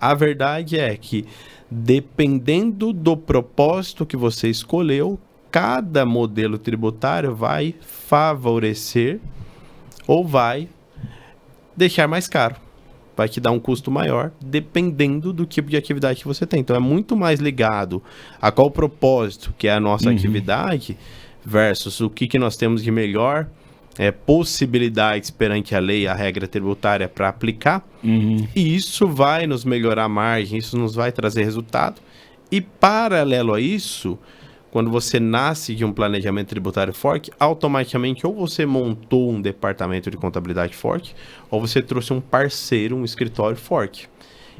a verdade é que, dependendo do propósito que você escolheu, cada modelo tributário vai favorecer ou vai deixar mais caro. Vai te dar um custo maior, dependendo do tipo de atividade que você tem. Então, é muito mais ligado a qual o propósito que é a nossa atividade versus o que nós temos de melhor possibilidades perante a lei, a regra tributária para aplicar. E isso vai nos melhorar a margem, isso nos vai trazer resultado. E, paralelo a isso, quando você nasce de um planejamento tributário forte, automaticamente ou você montou um departamento de contabilidade forte, ou você trouxe um parceiro, um escritório forte.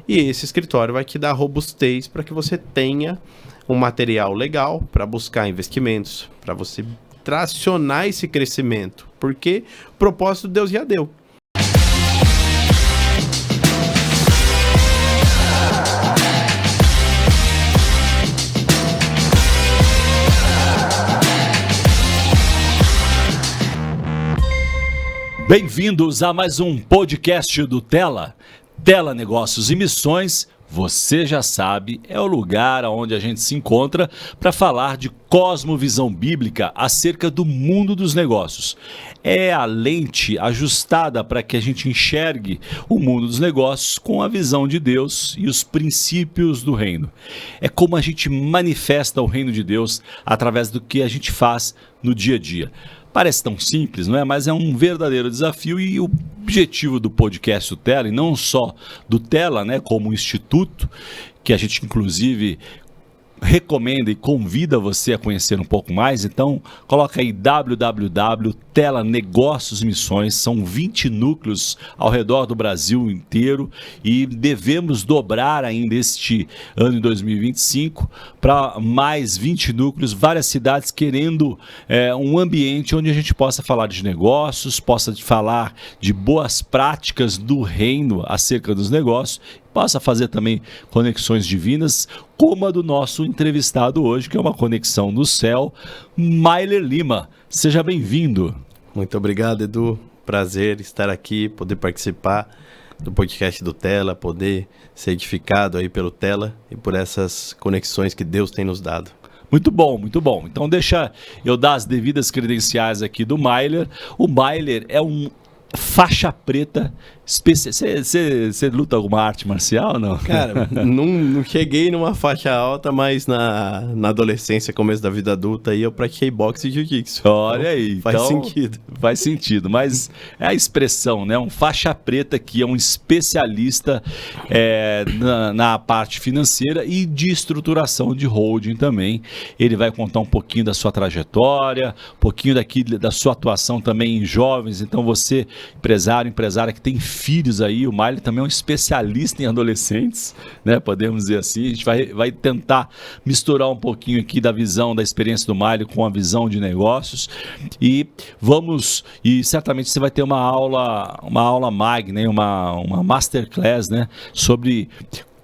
E esse escritório vai te dar robustez para que você tenha um material legal para buscar investimentos, para você tracionar esse crescimento. Porque o propósito Deus já deu. Bem-vindos a mais um podcast do Tela. Tela Negócios e Missões, você já sabe, é o lugar onde a gente se encontra para falar de cosmovisão bíblica acerca do mundo dos negócios. É a lente ajustada para que a gente enxergue o mundo dos negócios com a visão de Deus e os princípios do reino. É como a gente manifesta o reino de Deus através do que a gente faz no dia a dia. Parece tão simples, não é? Mas é um verdadeiro desafio e o objetivo do podcast do Tela, e não só do Tela, né, como instituto, que a gente inclusive recomenda e convida você a conhecer um pouco mais. Então, coloca aí www.tela Negócios Missões, são 20 núcleos ao redor do Brasil inteiro e devemos dobrar ainda este ano de 2025 para mais 20 núcleos, várias cidades querendo um ambiente onde a gente possa falar de negócios, possa falar de boas práticas do reino acerca dos negócios, possa fazer também conexões divinas, como a do nosso entrevistado hoje, que é uma conexão no céu, Mailer Lima. Seja bem-vindo. Muito obrigado, Edu. Prazer estar aqui, poder participar do podcast do Tela, poder ser edificado aí pelo Tela e por essas conexões que Deus tem nos dado. Muito bom, muito bom. Então deixa eu dar as devidas credenciais aqui do Mailer. O Mailer é um faixa preta especial. Você luta alguma arte marcial ou não? Cara, não cheguei numa faixa alta, mas na adolescência, começo da vida adulta, aí eu pratiquei boxe e jiu-jitsu. Olha então, aí. Faz então, sentido. Faz sentido, mas é a expressão, né? Um faixa preta que é um especialista na parte financeira e de estruturação de holding também. Ele vai contar um pouquinho da sua trajetória, um pouquinho da sua atuação também em jovens. Então você, empresária que tem filhos aí, o Mailer também é um especialista em adolescentes, né? Podemos dizer assim. A gente vai tentar misturar um pouquinho aqui da visão, da experiência do Mailer com a visão de negócios e certamente você vai ter uma aula magna, né? uma masterclass, né? Sobre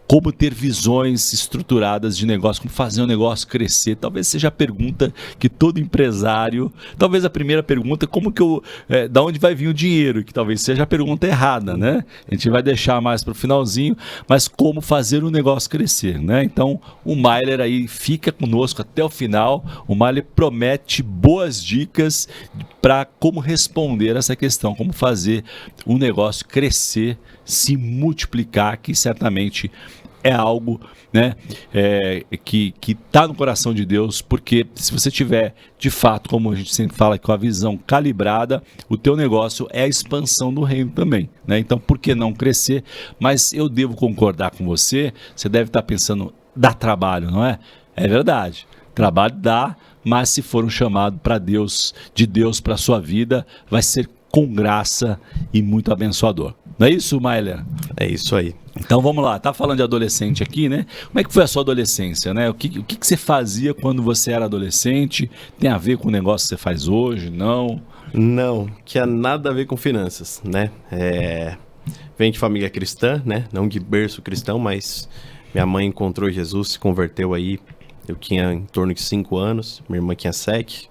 como ter visões estruturadas de negócio, como fazer um negócio crescer. Talvez seja a pergunta que todo empresário, talvez a primeira pergunta, da onde vai vir o dinheiro, que talvez seja a pergunta errada, né? A gente vai deixar mais para o finalzinho, mas como fazer um negócio crescer, né? Então, o Mailer aí fica conosco até o final. O Mailer promete boas dicas para como responder essa questão, como fazer um negócio crescer, se multiplicar, que certamente é algo, né, que está no coração de Deus, porque se você tiver, de fato, como a gente sempre fala, com a visão calibrada, o teu negócio é a expansão do reino também, né? Então, por que não crescer? Mas eu devo concordar com você, você deve estar pensando, dá trabalho, não é? É verdade, trabalho dá, mas se for um chamado de Deus para a sua vida, vai ser com graça e muito abençoador. Não é isso, Mailer? É isso aí. Então vamos lá, tá falando de adolescente aqui, né? Como é que foi a sua adolescência, né? O que você fazia quando você era adolescente? Tem a ver com o negócio que você faz hoje? Não? Não, tinha nada a ver com finanças, né? Vem de família cristã, né? Não de berço cristão, mas minha mãe encontrou Jesus, se converteu aí. Eu tinha em torno de 5 anos, minha irmã tinha 7.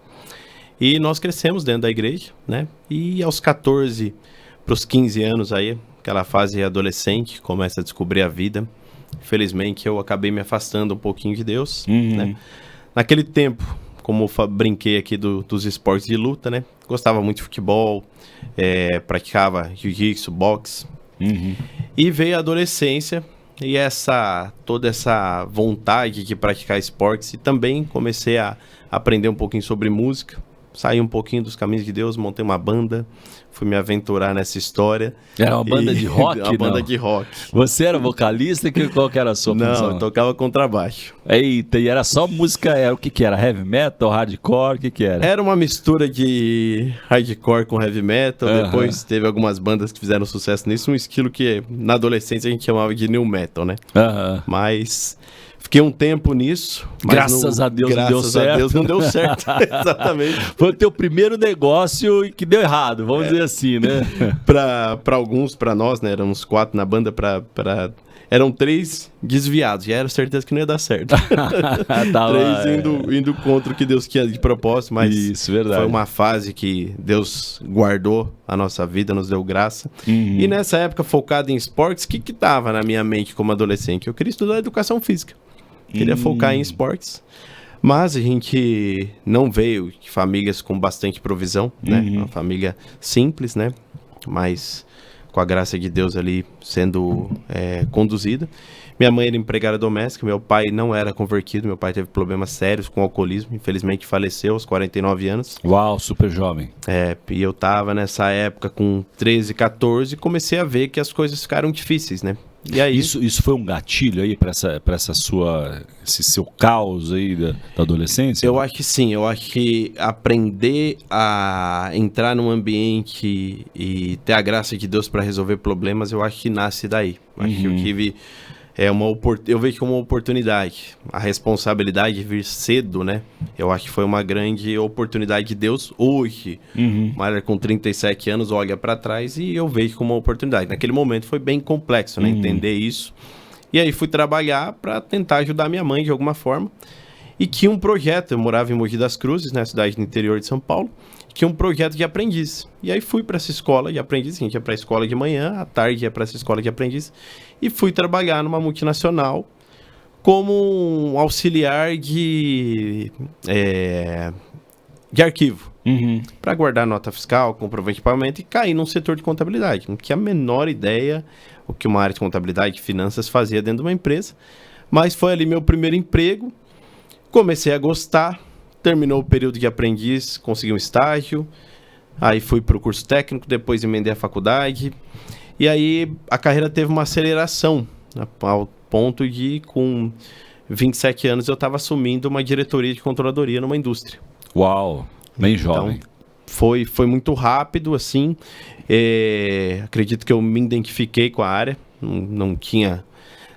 E nós crescemos dentro da igreja, né? E aos 14 para os 15 anos aí, aquela fase adolescente, começa a descobrir a vida. Infelizmente, eu acabei me afastando um pouquinho de Deus, né? Naquele tempo, como eu brinquei aqui dos esportes de luta, né? Gostava muito de futebol, praticava jiu-jitsu, boxe. E veio a adolescência e toda essa vontade de praticar esportes. E também comecei a aprender um pouquinho sobre música. Saí um pouquinho dos caminhos de Deus, montei uma banda, fui me aventurar nessa história. Era uma banda de rock? Uma banda de rock. Você era vocalista? Qual que era a sua função? Não, eu tocava contrabaixo. Eita, e era só música, o que era? Heavy metal, hardcore, o que era? Era uma mistura de hardcore com heavy metal, depois teve algumas bandas que fizeram sucesso nisso, um estilo que na adolescência a gente chamava de new metal, né? Mas... fiquei um tempo nisso. Mas graças a Deus não deu certo. Graças a Deus não deu certo, exatamente. Foi o teu primeiro negócio que deu errado, vamos dizer assim, né? Para alguns, para nós, né? Éramos 4 na banda, eram 3 desviados. Já era certeza que não ia dar certo. 3 indo contra o que Deus tinha de propósito, mas isso, verdade. Foi uma fase que Deus guardou a nossa vida, nos deu graça. E nessa época, focado em esportes, o que estava na minha mente como adolescente? Eu queria estudar educação física. Queria focar em esportes, mas a gente não veio de famílias com bastante provisão, né? Uma família simples, né? Mas com a graça de Deus ali sendo conduzida. Minha mãe era empregada doméstica, meu pai não era convertido, meu pai teve problemas sérios com alcoolismo, infelizmente faleceu aos 49 anos. Uau, super jovem. E eu tava nessa época com 13, 14 e comecei a ver que as coisas ficaram difíceis, né? E aí... Isso foi um gatilho aí para esse seu caos aí da adolescência? Eu acho que sim, eu acho que aprender a entrar num ambiente e ter a graça de Deus para resolver problemas, eu acho que nasce daí. Acho que eu tive eu vejo como uma oportunidade. A responsabilidade de vir cedo, né? Eu acho que foi uma grande oportunidade de Deus hoje. Mário com 37 anos olha para trás e eu vejo como uma oportunidade. Naquele momento foi bem complexo, né? Entender isso. E aí fui trabalhar para tentar ajudar minha mãe de alguma forma. E tinha um projeto, eu morava em Mogi das Cruzes, na cidade do interior de São Paulo, tinha um projeto de aprendiz. E aí fui para essa escola de aprendiz, a gente ia para a escola de manhã, à tarde ia para essa escola de aprendiz, e fui trabalhar numa multinacional como um auxiliar de arquivo, para guardar nota fiscal, comprovante de pagamento e cair num setor de contabilidade. Não tinha a menor ideia o que uma área de contabilidade e finanças fazia dentro de uma empresa, mas foi ali meu primeiro emprego, comecei a gostar. Terminou o período de aprendiz, consegui um estágio, aí fui para o curso técnico, depois emendei a faculdade, e aí a carreira teve uma aceleração, ao ponto de, com 27 anos, eu estava assumindo uma diretoria de controladoria numa indústria. Uau, bem jovem. Então, foi muito rápido, assim, acredito que eu me identifiquei com a área, não tinha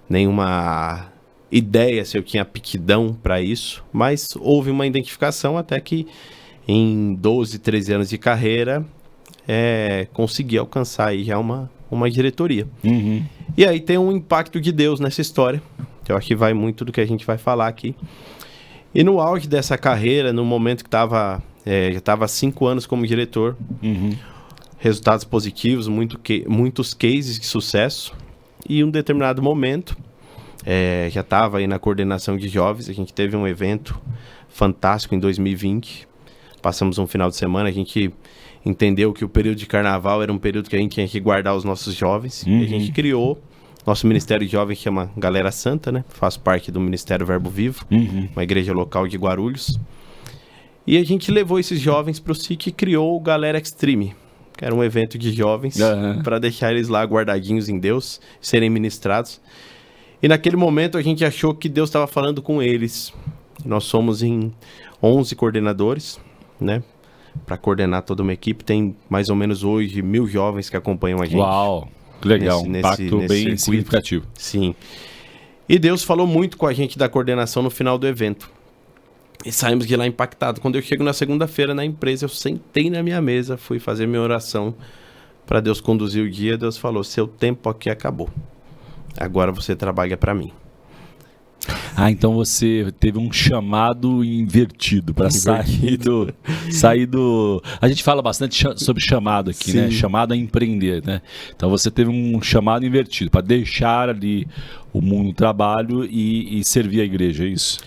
nenhuma... ideia se eu tinha aptidão para isso, mas houve uma identificação até que em 12, 13 anos de carreira consegui alcançar aí já uma diretoria. E aí tem um impacto de Deus nessa história, que eu acho que vai muito do que a gente vai falar aqui. E no auge dessa carreira, no momento que já estava 5 anos como diretor, resultados positivos, muitos cases de sucesso, e em um determinado momento... já estava aí na coordenação de jovens, a gente teve um evento fantástico em 2020, passamos um final de semana, a gente entendeu que o período de carnaval era um período que a gente tinha que guardar os nossos jovens, e a gente criou nosso Ministério de Jovens, que chama Galera Santa, né? Faço parte do Ministério Verbo Vivo, uma igreja local de Guarulhos, e a gente levou esses jovens para o SIC e criou o Galera Extreme, que era um evento de jovens, para deixar eles lá guardadinhos em Deus, serem ministrados. E naquele momento a gente achou que Deus estava falando com eles. Nós somos em 11 coordenadores, né? Para coordenar toda uma equipe. Tem mais ou menos hoje 1.000 jovens que acompanham a gente. Uau, que legal. Um impacto bem significativo. Sim. E Deus falou muito com a gente da coordenação no final do evento. E saímos de lá impactados. Quando eu chego na segunda-feira na empresa, eu sentei na minha mesa, fui fazer minha oração para Deus conduzir o dia. Deus falou, seu tempo aqui acabou. Agora você trabalha para mim. Então você teve um chamado invertido para sair do... A gente fala bastante sobre chamado aqui, né? Chamado a empreender, né? Então você teve um chamado invertido para deixar ali o mundo do trabalho e servir a igreja, é isso?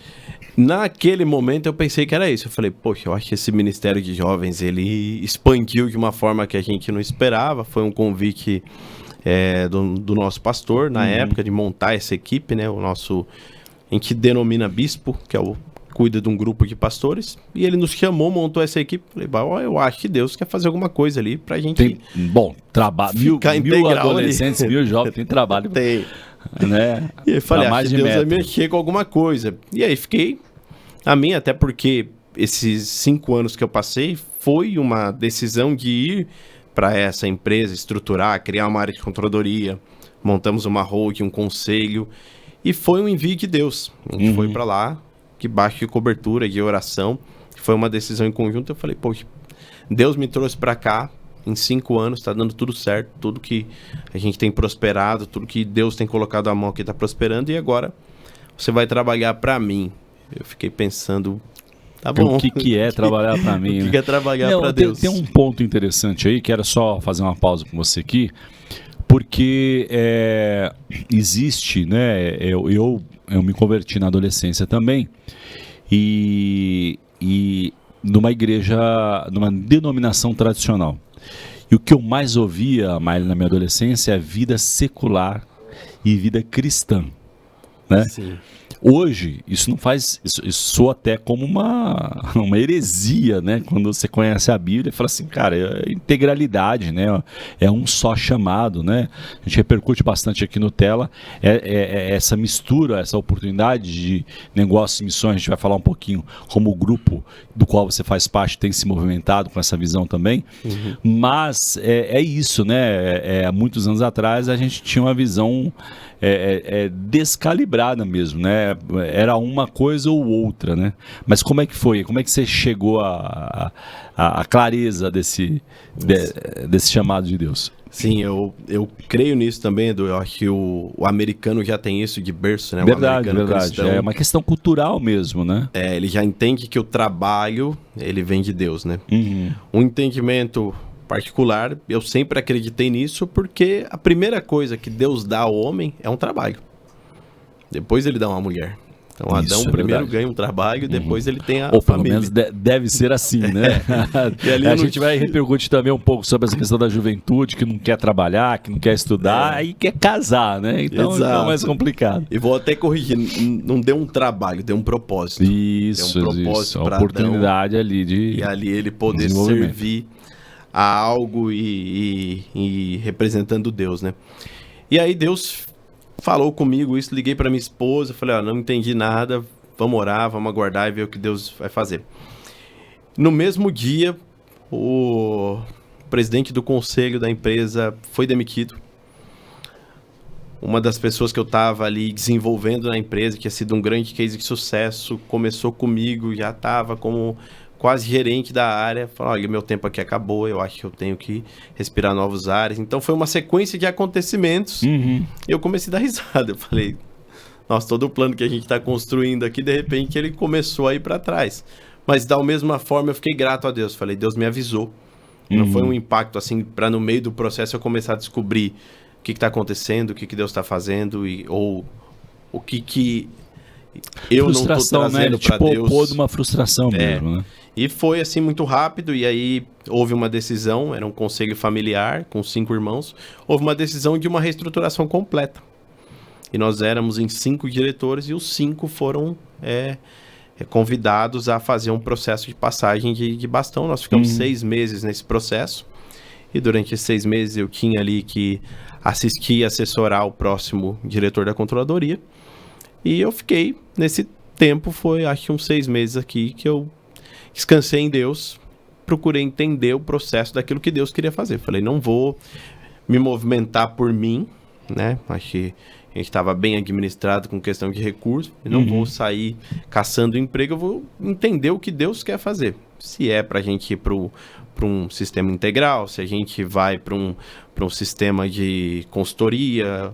Naquele momento eu pensei que era isso. Eu falei, poxa, eu acho que esse Ministério de Jovens, ele expandiu de uma forma que a gente não esperava. Foi um convite do nosso pastor, na época, de montar essa equipe, né? A gente denomina bispo, que cuida de um grupo de pastores. E ele nos chamou, montou essa equipe. Falei, eu acho que Deus quer fazer alguma coisa ali pra gente... Trabalho. Mil adolescentes, ali. 1000 jovens, tem trabalho. Tem. Né? E eu falei, acho que Deus vai mexer com alguma coisa. E aí fiquei até porque esses 5 anos que eu passei foi uma decisão de ir para essa empresa, estruturar, criar uma área de controladoria, montamos uma holding, um conselho, e foi um envio de Deus. A gente foi para lá, debaixo de cobertura, de oração, foi uma decisão em conjunto. Eu falei, poxa, Deus me trouxe para cá, em 5 anos, está dando tudo certo, tudo que a gente tem prosperado, tudo que Deus tem colocado a mão aqui está prosperando, e agora você vai trabalhar para mim. Eu fiquei pensando, tá bom. O que é trabalhar para mim? O que é trabalhar para Deus? Tem um ponto interessante aí, que era só fazer uma pausa com você aqui, porque existe, né, eu me converti na adolescência também, e numa igreja, numa denominação tradicional. E o que eu mais ouvia, Maile, na minha adolescência é vida secular e vida cristã, né? Sim. Hoje, isso não faz... Isso soa até como uma heresia, né? Quando você conhece a Bíblia e fala assim, cara, é integralidade, né? É um só chamado, né? A gente repercute bastante aqui no Tela essa mistura, essa oportunidade de negócios e missões. A gente vai falar um pouquinho como o grupo do qual você faz parte tem se movimentado com essa visão também. Mas é isso, né? Há muitos anos atrás a gente tinha uma visão descalibrada mesmo, né? Era uma coisa ou outra, né? Mas como é que foi? Como é que você chegou à clareza desse chamado de Deus? Sim, eu creio nisso também, Edu. Eu acho que o americano já tem isso de berço, né? Verdade. Cristão, é uma questão cultural mesmo, né? Ele já entende que o trabalho, ele vem de Deus, né? Um entendimento particular, eu sempre acreditei nisso, porque a primeira coisa que Deus dá ao homem é um trabalho. Depois ele dá uma mulher. Então Adão primeiro ganha um trabalho, depois ele tem a família. Ou pelo menos deve ser assim, né? E ali a gente vai repercutir também um pouco sobre essa questão da juventude, que não quer trabalhar, que não quer estudar e quer casar, né? Então é mais complicado. E vou até corrigir, não deu um trabalho, deu um propósito. Isso, deu um propósito a oportunidade Adão, ali de... E ali ele poder servir a algo e representando Deus, né? E aí Deus falou comigo isso, liguei para minha esposa, falei, não entendi nada, vamos orar, vamos aguardar e ver o que Deus vai fazer. No mesmo dia, o presidente do conselho da empresa foi demitido. Uma das pessoas que eu estava ali desenvolvendo na empresa, que tinha sido um grande case de sucesso, começou comigo, já estava como quase gerente da área, falou, olha, meu tempo aqui acabou, eu acho que eu tenho que respirar novos ares. Então foi uma sequência de acontecimentos e eu comecei a dar risada. Eu falei, nossa, todo o plano que a gente está construindo aqui, de repente ele começou a ir para trás. Mas da mesma forma eu fiquei grato a Deus. Falei, Deus me avisou. Não foi um impacto assim para no meio do processo eu começar a descobrir o que está acontecendo, o que Deus está fazendo ou o que eu não estou trazendo para Deus. Pôr de uma frustração mesmo, né? E foi assim muito rápido, e aí houve uma decisão, era um conselho familiar com 5 irmãos, houve uma decisão de uma reestruturação completa. E nós éramos em 5 diretores e os 5 foram convidados a fazer um processo de passagem de bastão. Nós ficamos 6 meses nesse processo, e durante esses 6 meses eu tinha ali que assistir e assessorar o próximo diretor da controladoria. E eu fiquei, nesse tempo, foi acho que uns 6 meses aqui que eu descansei em Deus, procurei entender o processo daquilo que Deus queria fazer. Falei, não vou me movimentar por mim, né? Acho que a gente estava bem administrado com questão de recursos, e não vou sair caçando emprego, eu vou entender o que Deus quer fazer. se é para a gente ir para um sistema integral, se a gente vai para um sistema de consultoria,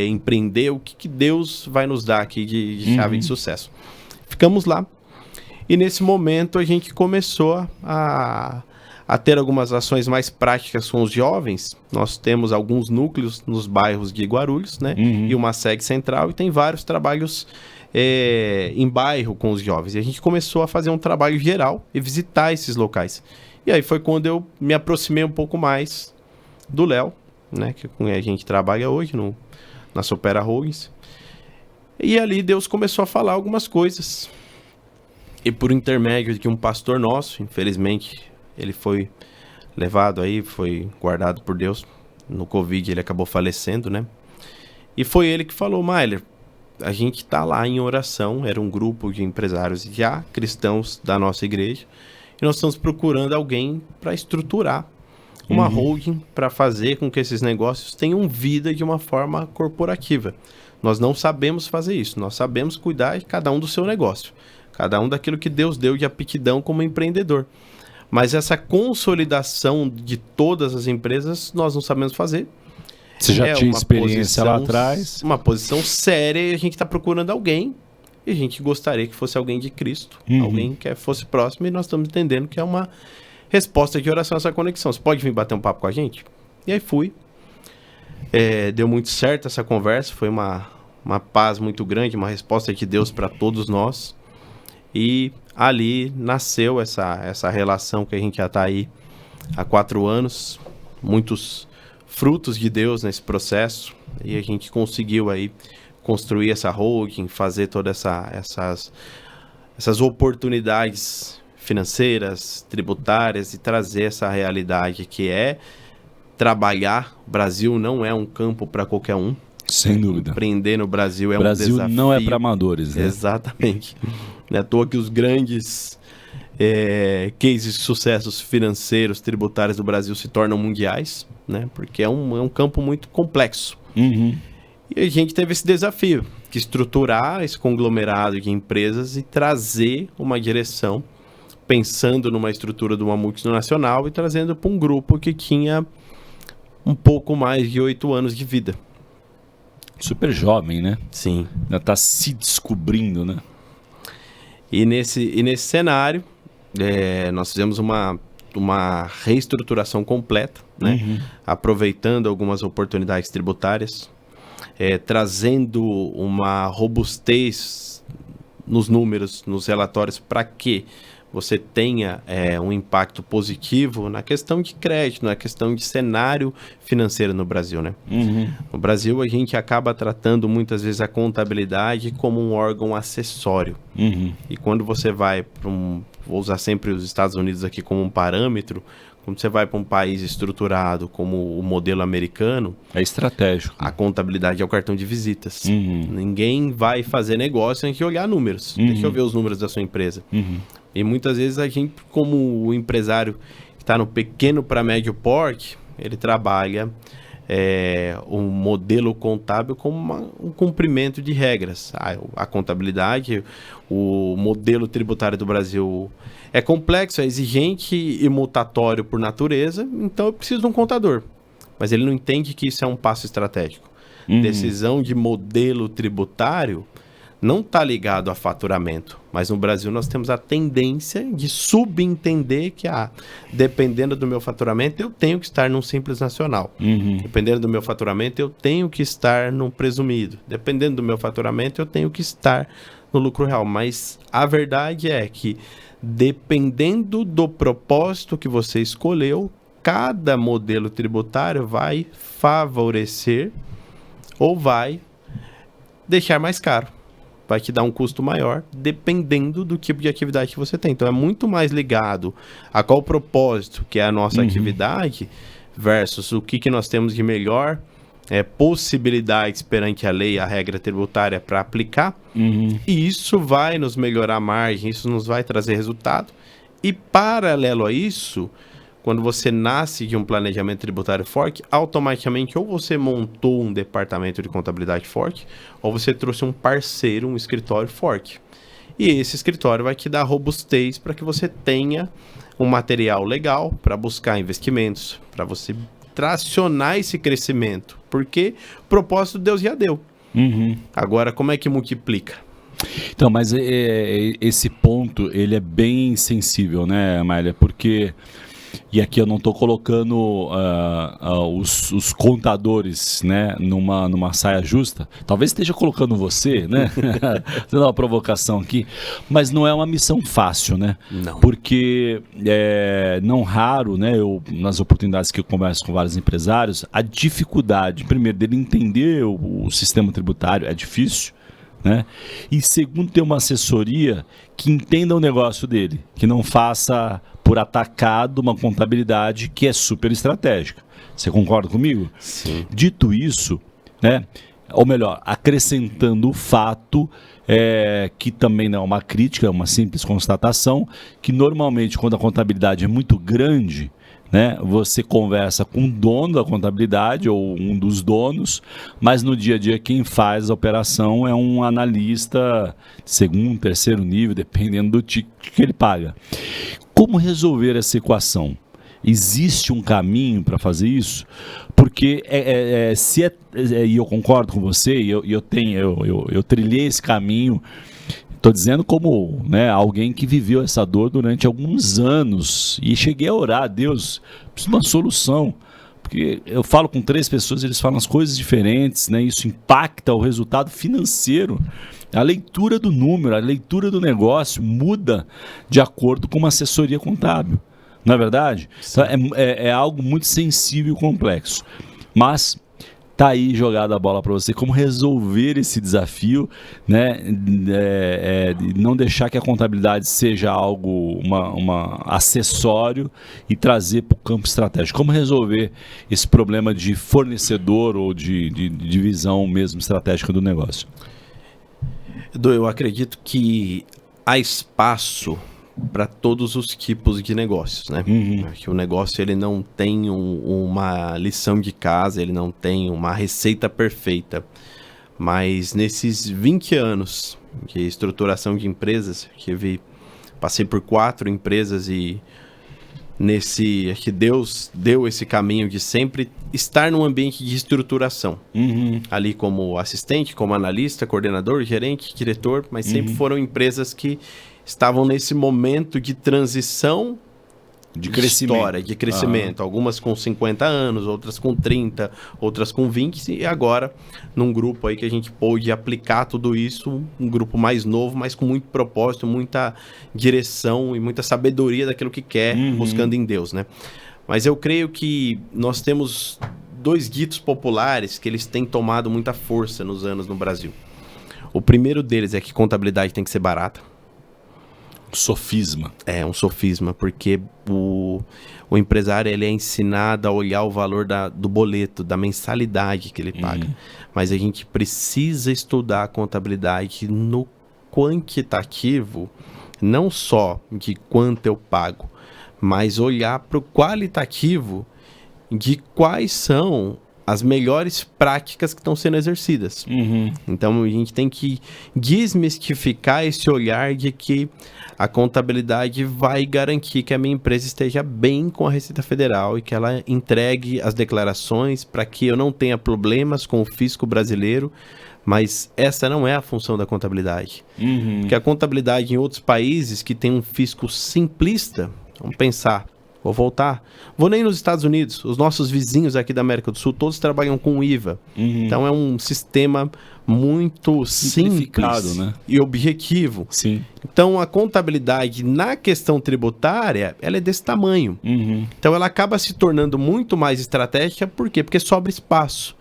empreender, o que Deus vai nos dar aqui de chave de sucesso. Ficamos lá e nesse momento a gente começou a ter algumas ações mais práticas com os jovens. Nós temos alguns núcleos nos bairros de Guarulhos, né? E uma sede central, e tem vários trabalhos em bairro com os jovens. E a gente começou a fazer um trabalho geral e visitar esses locais. E aí foi quando eu me aproximei um pouco mais do Léo, né? Que com quem a gente trabalha hoje na Supera Holdings. E ali Deus começou a falar algumas coisas. E por intermédio de um pastor nosso, infelizmente, ele foi levado aí, foi guardado por Deus. No Covid ele acabou falecendo, né? E foi ele que falou: Mailer, a gente tá lá em oração, era um grupo de empresários já cristãos da nossa igreja, e nós estamos procurando alguém para estruturar uma holding para fazer com que esses negócios tenham vida de uma forma corporativa. Nós não sabemos fazer isso, nós sabemos cuidar de cada um do seu negócio, cada um daquilo que Deus deu de aptidão como empreendedor. Mas essa consolidação de todas as empresas nós não sabemos fazer. Você já tinha experiência lá atrás? Uma posição séria, e a gente está procurando alguém, e a gente gostaria que fosse alguém de Cristo, alguém que fosse próximo, e nós estamos entendendo que é uma resposta de oração essa conexão. Você pode vir bater um papo com a gente? E aí fui. Deu muito certo essa conversa, foi uma paz muito grande, uma resposta de Deus para todos nós. E ali nasceu essa relação que a gente já está aí há 4 anos, muitos frutos de Deus nesse processo, e a gente conseguiu aí construir essa holding, fazer todas essas oportunidades financeiras, tributárias, e trazer essa realidade que é trabalhar. O Brasil não é um campo para qualquer um. Sem dúvida. Empreender no Brasil é um desafio. O Brasil não é para amadores, né? Exatamente. Não é à toa que os grandes cases de sucessos financeiros, tributários do Brasil se tornam mundiais, né? Porque é um campo muito complexo. E a gente teve esse desafio, de estruturar esse conglomerado de empresas e trazer uma direção, pensando numa estrutura de uma multinacional e trazendo para um grupo que tinha um pouco mais de 8 anos de vida. Super jovem, né? Sim. Ainda está se descobrindo, né? E nesse cenário, nós fizemos uma reestruturação completa, né? Aproveitando algumas oportunidades tributárias, trazendo uma robustez nos números, nos relatórios, para que você tenha um impacto positivo na questão de crédito, na questão de cenário financeiro no Brasil, né? No Brasil, a gente acaba tratando muitas vezes a contabilidade como um órgão acessório. E quando você vai para vou usar sempre os Estados Unidos aqui como um parâmetro, quando você vai para um país estruturado como o modelo americano... É estratégico. A contabilidade é o cartão de visitas. Ninguém vai fazer negócio sem que olhar números. Deixa eu ver os números da sua empresa. E muitas vezes a gente, como o empresário que está no pequeno para médio porte, ele trabalha um modelo contábil como um cumprimento de regras. A contabilidade, o modelo tributário do Brasil é complexo, é exigente e mutatório por natureza, então eu preciso de um contador. Mas ele não entende que isso é um passo estratégico. Decisão de modelo tributário não está ligado a faturamento, mas no Brasil nós temos a tendência de subentender que, dependendo do meu faturamento, eu tenho que estar num Simples Nacional. Dependendo do meu faturamento, eu tenho que estar num presumido. Dependendo do meu faturamento, eu tenho que estar no lucro real. Mas a verdade é que, dependendo do propósito que você escolheu, cada modelo tributário vai favorecer ou vai deixar mais caro. Vai te dar um custo maior, dependendo do tipo de atividade que você tem. Então, é muito mais ligado a qual propósito que é a nossa atividade versus o que nós temos de melhor possibilidades perante a lei, a regra tributária para aplicar. E isso vai nos melhorar a margem, isso nos vai trazer resultado. E, paralelo a isso, quando você nasce de um planejamento tributário forte, automaticamente ou você montou um departamento de contabilidade forte, ou você trouxe um parceiro, um escritório forte. E esse escritório vai te dar robustez para que você tenha um material legal para buscar investimentos, para você tracionar esse crescimento. Porque o propósito Deus já deu. Agora, como é que multiplica? Então, mas esse ponto, ele é bem sensível, né, Amália? Porque, e aqui eu não estou colocando os contadores, né, numa saia justa. Talvez esteja colocando você, né? Vou dar uma provocação aqui. Mas não é uma missão fácil, né? Não. Porque, não raro, né, nas oportunidades que eu converso com vários empresários, a dificuldade, primeiro, dele entender o sistema tributário é difícil. Né? E segundo, ter uma assessoria que entenda o negócio dele, que não faça por atacado uma contabilidade que é super estratégica. Você concorda comigo? Sim. Dito isso, né? Ou melhor, acrescentando o fato, que também não é uma crítica, é uma simples constatação, que normalmente quando a contabilidade é muito grande, né, você conversa com o dono da contabilidade ou um dos donos, mas no dia a dia quem faz a operação é um analista de segundo, terceiro nível, dependendo do ticket que ele paga. Como resolver essa equação? Existe um caminho para fazer isso? Porque e eu concordo com você, eu trilhei esse caminho. Estou dizendo como, né, alguém que viveu essa dor durante alguns anos e cheguei a orar a Deus, preciso de uma solução, porque eu falo com 3 pessoas, eles falam as coisas diferentes, né, isso impacta o resultado financeiro, a leitura do número, a leitura do negócio muda de acordo com uma assessoria contábil, não é verdade? Então, é algo muito sensível e complexo, mas tá aí jogada a bola para você, como resolver esse desafio, né? Não deixar que a contabilidade seja algo, uma acessório e trazer para o campo estratégico. Como resolver esse problema de fornecedor ou de divisão mesmo estratégica do negócio? Edu, eu acredito que há espaço para todos os tipos de negócios, né? Que o negócio ele não tem uma lição de casa, ele não tem uma receita perfeita. Mas nesses 20 anos de estruturação de empresas, passei por 4 empresas e que Deus deu esse caminho de sempre estar num ambiente de estruturação. Ali como assistente, como analista, coordenador, gerente, diretor, mas sempre foram empresas que estavam nesse momento de transição de crescimento. De crescimento. Algumas com 50 anos, outras com 30, outras com 20, e agora num grupo aí que a gente pôde aplicar tudo isso, um grupo mais novo, mas com muito propósito, muita direção e muita sabedoria daquilo que quer, buscando em Deus, né? Mas eu creio que nós temos 2 ditos populares que eles têm tomado muita força nos anos no Brasil. O primeiro deles é que contabilidade tem que ser barata. Sofisma. É um sofisma, porque o empresário ele é ensinado a olhar o valor do boleto, da mensalidade que ele paga. Mas a gente precisa estudar a contabilidade no quantitativo, não só de quanto eu pago, mas olhar para o qualitativo de quais são as melhores práticas que estão sendo exercidas. Então a gente tem que desmistificar esse olhar de que a contabilidade vai garantir que a minha empresa esteja bem com a Receita Federal e que ela entregue as declarações para que eu não tenha problemas com o fisco brasileiro, mas essa não é a função da contabilidade. Porque a contabilidade em outros países que tem um fisco simplista, vamos pensar, vou nem nos Estados Unidos, os nossos vizinhos aqui da América do Sul, todos trabalham com IVA. Então é um sistema muito simples, né? E objetivo. Sim. Então a contabilidade na questão tributária, ela é desse tamanho. Então ela acaba se tornando muito mais estratégica, por quê? Porque sobra espaço.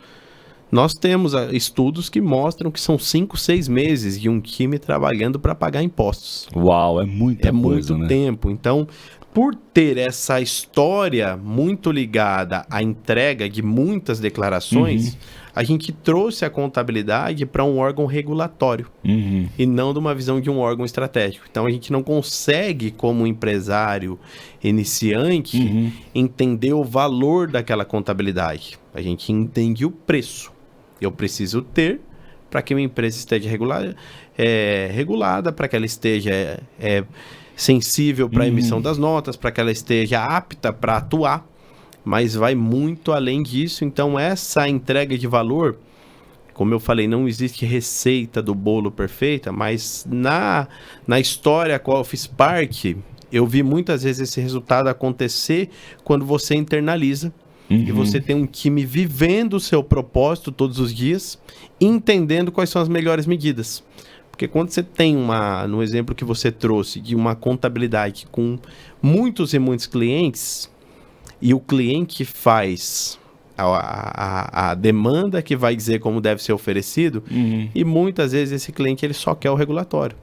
Nós temos estudos que mostram que são 5, 6 meses de um time trabalhando para pagar impostos. Uau, é muita coisa, muito tempo. Então, por ter essa história muito ligada à entrega de muitas declarações, a gente trouxe a contabilidade para um órgão regulatório e não de uma visão de um órgão estratégico. Então, a gente não consegue, como empresário iniciante, entender o valor daquela contabilidade. A gente entende o preço. Eu preciso ter para que uma empresa esteja regulada, para que ela esteja sensível para a emissão das notas, para que ela esteja apta para atuar, mas vai muito além disso. Então, essa entrega de valor, como eu falei, não existe receita do bolo perfeita, mas na história a qual eu fiz parte, eu vi muitas vezes esse resultado acontecer quando você internaliza e você tem um time vivendo o seu propósito todos os dias, entendendo quais são as melhores medidas. Porque quando você tem no exemplo que você trouxe, de uma contabilidade com muitos e muitos clientes, e o cliente faz a demanda que vai dizer como deve ser oferecido, e muitas vezes esse cliente ele só quer o regulatório.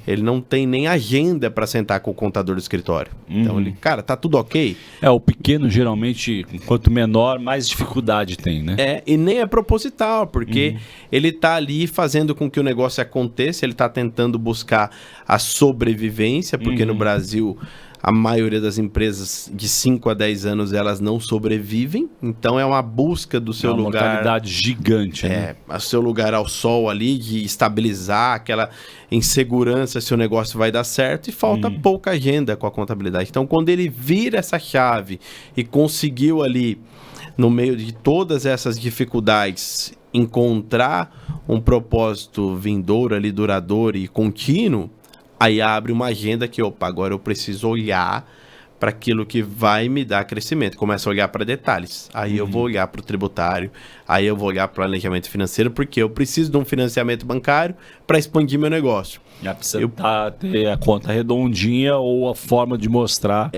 Ele não tem nem agenda para sentar com o contador do escritório. Então ele, cara, tá tudo ok? O pequeno geralmente, quanto menor, mais dificuldade tem, né? E nem é proposital, porque ele tá ali fazendo com que o negócio aconteça, ele tá tentando buscar a sobrevivência, porque no Brasil a maioria das empresas de 5 a 10 anos, elas não sobrevivem. Então, é uma busca do seu lugar... uma mortalidade gigante, né? O seu lugar ao sol ali, de estabilizar aquela insegurança se o negócio vai dar certo. E falta pouca agenda com a contabilidade. Então, quando ele vira essa chave e conseguiu ali, no meio de todas essas dificuldades, encontrar um propósito vindouro ali, duradouro e contínuo, aí abre uma agenda que, agora eu preciso olhar para aquilo que vai me dar crescimento. Começa a olhar para detalhes. Aí eu vou olhar para o tributário, aí eu vou olhar para o planejamento financeiro, porque eu preciso de um financiamento bancário para expandir meu negócio. Precisa ter a conta redondinha ou a forma de mostrar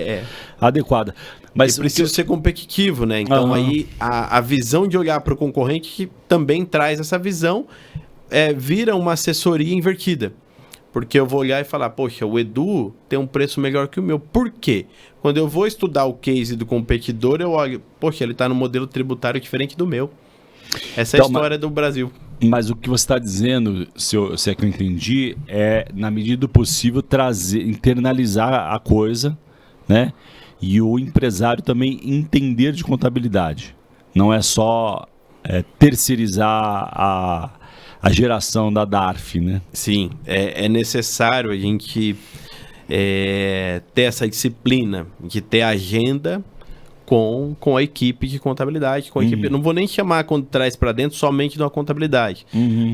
adequada. Mas eu preciso ser competitivo, né? Então aí a visão de olhar para o concorrente que também traz essa visão, vira uma assessoria invertida. Porque eu vou olhar e falar, poxa, o Edu tem um preço melhor que o meu. Por quê? Quando eu vou estudar o case do competidor, eu olho, poxa, ele está no modelo tributário diferente do meu. Essa é a história do Brasil. Mas o que você está dizendo, se é que eu entendi, na medida do possível, internalizar a coisa, né? E o empresário também entender de contabilidade. Não é só terceirizar a geração da DARF, né? Sim, é necessário a gente ter essa disciplina de ter agenda com a equipe de contabilidade. Com a equipe, não vou nem chamar quando traz para dentro somente de uma contabilidade,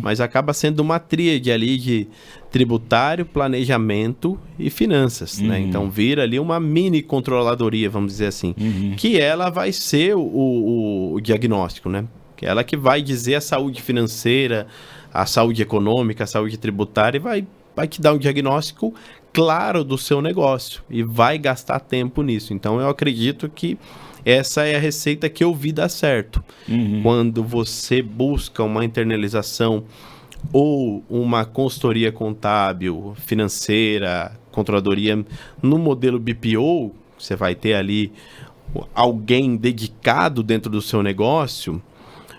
mas acaba sendo uma tríade ali de tributário, planejamento e finanças, né? Então vira ali uma mini controladoria, vamos dizer assim, que ela vai ser o diagnóstico, né? Ela que vai dizer a saúde financeira, a saúde econômica, a saúde tributária, e vai te dar um diagnóstico claro do seu negócio e vai gastar tempo nisso. Então, eu acredito que essa é a receita que eu vi dar certo. Quando você busca uma internalização ou uma consultoria contábil, financeira, controladoria no modelo BPO, você vai ter ali alguém dedicado dentro do seu negócio,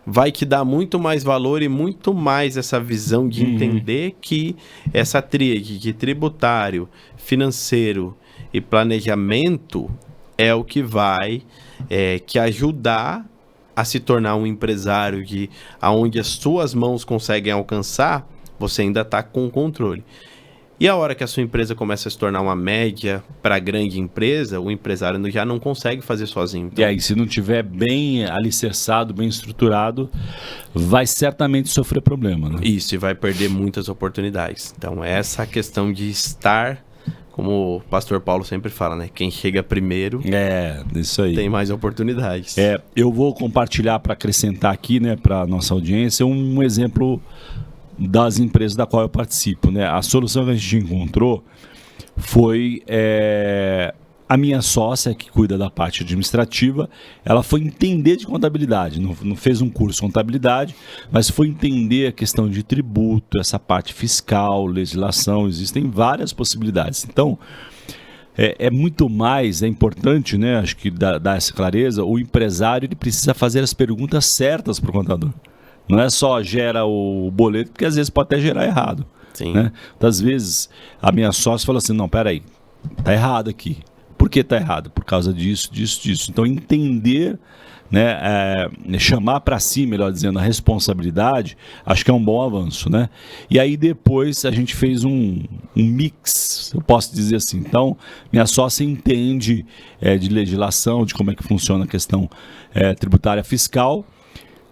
vai te dar muito mais valor e muito mais essa visão de entender que essa tríade de tributário, financeiro e planejamento é o que vai te ajudar a se tornar um empresário aonde as suas mãos conseguem alcançar, você ainda está com controle. E a hora que a sua empresa começa a se tornar uma média para grande empresa, o empresário já não consegue fazer sozinho. Então... E aí, se não tiver bem alicerçado, bem estruturado, vai certamente sofrer problema, né? Isso, e vai perder muitas oportunidades. Então, essa questão de estar, como o pastor Paulo sempre fala, né? Quem chega primeiro isso aí. Tem mais oportunidades. Eu vou compartilhar para acrescentar aqui, né, para nossa audiência, um exemplo das empresas da qual eu participo, né? A solução que a gente encontrou foi a minha sócia, que cuida da parte administrativa, ela foi entender de contabilidade, não fez um curso de contabilidade, mas foi entender a questão de tributo, essa parte fiscal, legislação, existem várias possibilidades. Então, muito mais, é importante, né? Acho que dar essa clareza, o empresário ele precisa fazer as perguntas certas para o contador. Não é só gera o boleto, porque às vezes pode até gerar errado. Sim. Né? Às vezes a minha sócia fala assim, não, peraí, tá errado aqui. Por que tá errado? Por causa disso, disso, disso. Então entender né, chamar para si, melhor dizendo, a responsabilidade, acho que é um bom avanço, né? E aí depois a gente fez um mix, eu posso dizer assim. Então, minha sócia entende de legislação, de como é que funciona a questão tributária fiscal.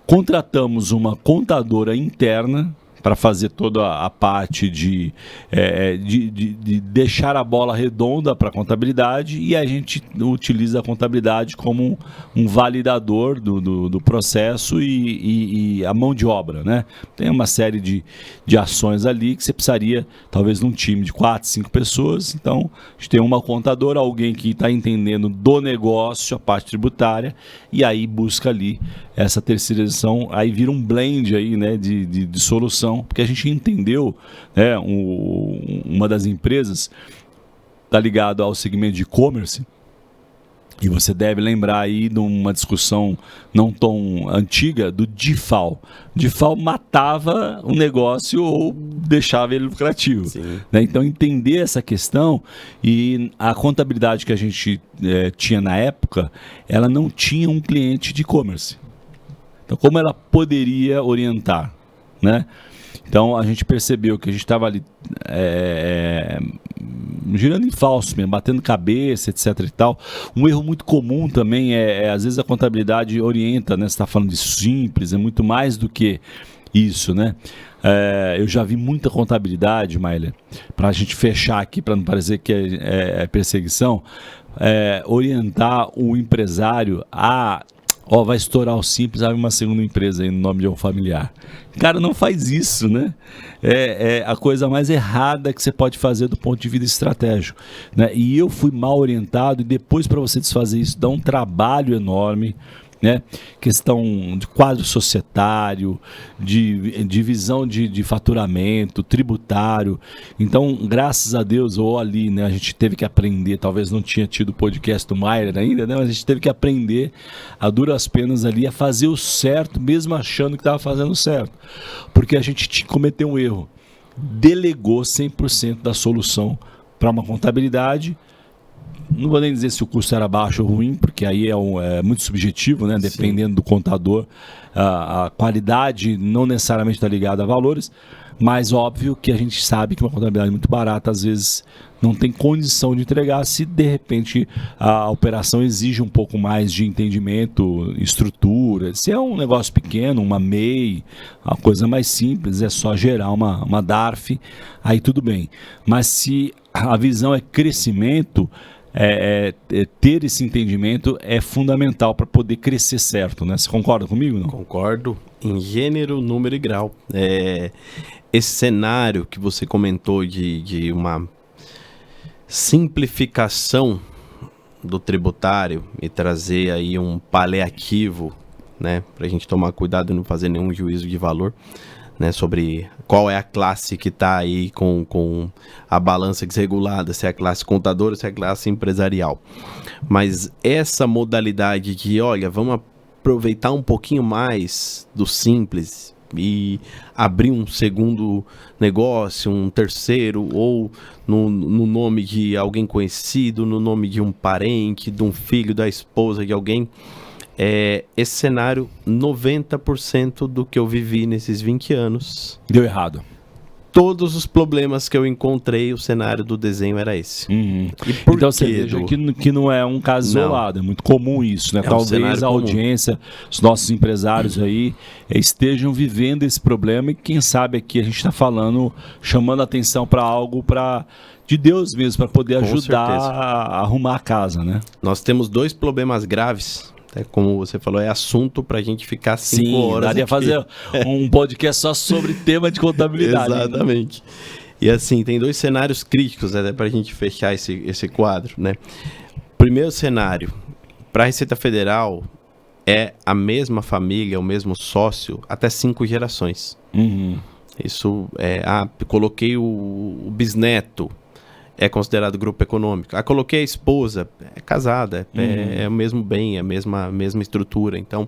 Contratamos uma contadora interna para fazer toda a parte de deixar a bola redonda para a contabilidade, e a gente utiliza a contabilidade como um validador do processo e a mão de obra, né? Tem uma série de ações ali que você precisaria, talvez, num time de 4, 5 pessoas. Então, a gente tem uma contadora, alguém que está entendendo do negócio, a parte tributária, e aí busca ali essa terceirização, aí vira um blend aí, né, de solução, porque a gente entendeu, né, uma das empresas está ligado ao segmento de e-commerce, e você deve lembrar aí de uma discussão não tão antiga do DIFAL. O DIFAL matava o negócio ou deixava ele lucrativo. Né? Então, entender essa questão, e a contabilidade que a gente tinha na época, ela não tinha um cliente de e-commerce. Então, como ela poderia orientar, né? Então, a gente percebeu que a gente estava ali girando em falso mesmo, batendo cabeça, etc e tal. Um erro muito comum também às vezes a contabilidade orienta, né? Você está falando de simples, é muito mais do que isso, né? Eu já vi muita contabilidade, Maíler, para a gente fechar aqui, para não parecer que é perseguição, orientar o empresário a... vai estourar o simples, abre uma segunda empresa aí no nome de um familiar. Cara, não faz isso, né? É a coisa mais errada que você pode fazer do ponto de vista estratégico, né? E eu fui mal orientado, e depois, para você desfazer isso, dá um trabalho enorme, né? Questão de quadro societário, de divisão de faturamento, tributário. Então, graças a Deus, ou ali, né, a gente teve que aprender, talvez não tinha tido o podcast do Maíler ainda, né, mas a gente teve que aprender a duras penas ali a fazer o certo, mesmo achando que estava fazendo certo. Porque a gente cometeu um erro. Delegou 100% da solução para uma contabilidade. Não vou nem dizer se o custo era baixo ou ruim, porque aí é muito subjetivo, né? Dependendo do contador, a qualidade não necessariamente está ligada a valores, mas óbvio que a gente sabe que uma contabilidade muito barata, às vezes, não tem condição de entregar se, de repente, a operação exige um pouco mais de entendimento, estrutura. Se é um negócio pequeno, uma MEI, uma coisa mais simples, é só gerar uma DARF, aí tudo bem. Mas se a visão é crescimento... ter esse entendimento é fundamental para poder crescer certo, né? Você concorda comigo, não? Concordo em gênero, número e grau. Esse cenário que você comentou de uma simplificação do tributário e trazer aí um paliativo, né, para a gente tomar cuidado e não fazer nenhum juízo de valor, né, sobre qual é a classe que está aí com a balança desregulada, se é a classe contadora, se é a classe empresarial. Mas essa modalidade de, olha, vamos aproveitar um pouquinho mais do simples e abrir um segundo negócio, um terceiro, ou no nome de alguém conhecido, no nome de um parente, de um filho, da esposa de alguém. Esse cenário, 90% do que eu vivi nesses 20 anos... Deu errado. Todos os problemas que eu encontrei, o cenário do desenho era esse. E por então você veja que não é um caso isolado, é muito comum isso, né? Talvez a audiência, os nossos empresários aí estejam vivendo esse problema, e quem sabe aqui a gente está falando, chamando a atenção para algo de Deus mesmo, para poder ajudar a arrumar a casa, né? Nós temos 2 problemas graves. Como você falou, é assunto para a gente ficar 5 horas. Daria fazer um podcast só sobre tema de contabilidade. Exatamente. Né? E assim, tem 2 cenários críticos, né, para a gente fechar esse quadro, né? Primeiro cenário, para a Receita Federal, é a mesma família, o mesmo sócio, até 5 gerações. Isso coloquei o bisneto, é considerado grupo econômico. Coloquei a esposa, é casada, é o mesmo bem, é a mesma estrutura. Então,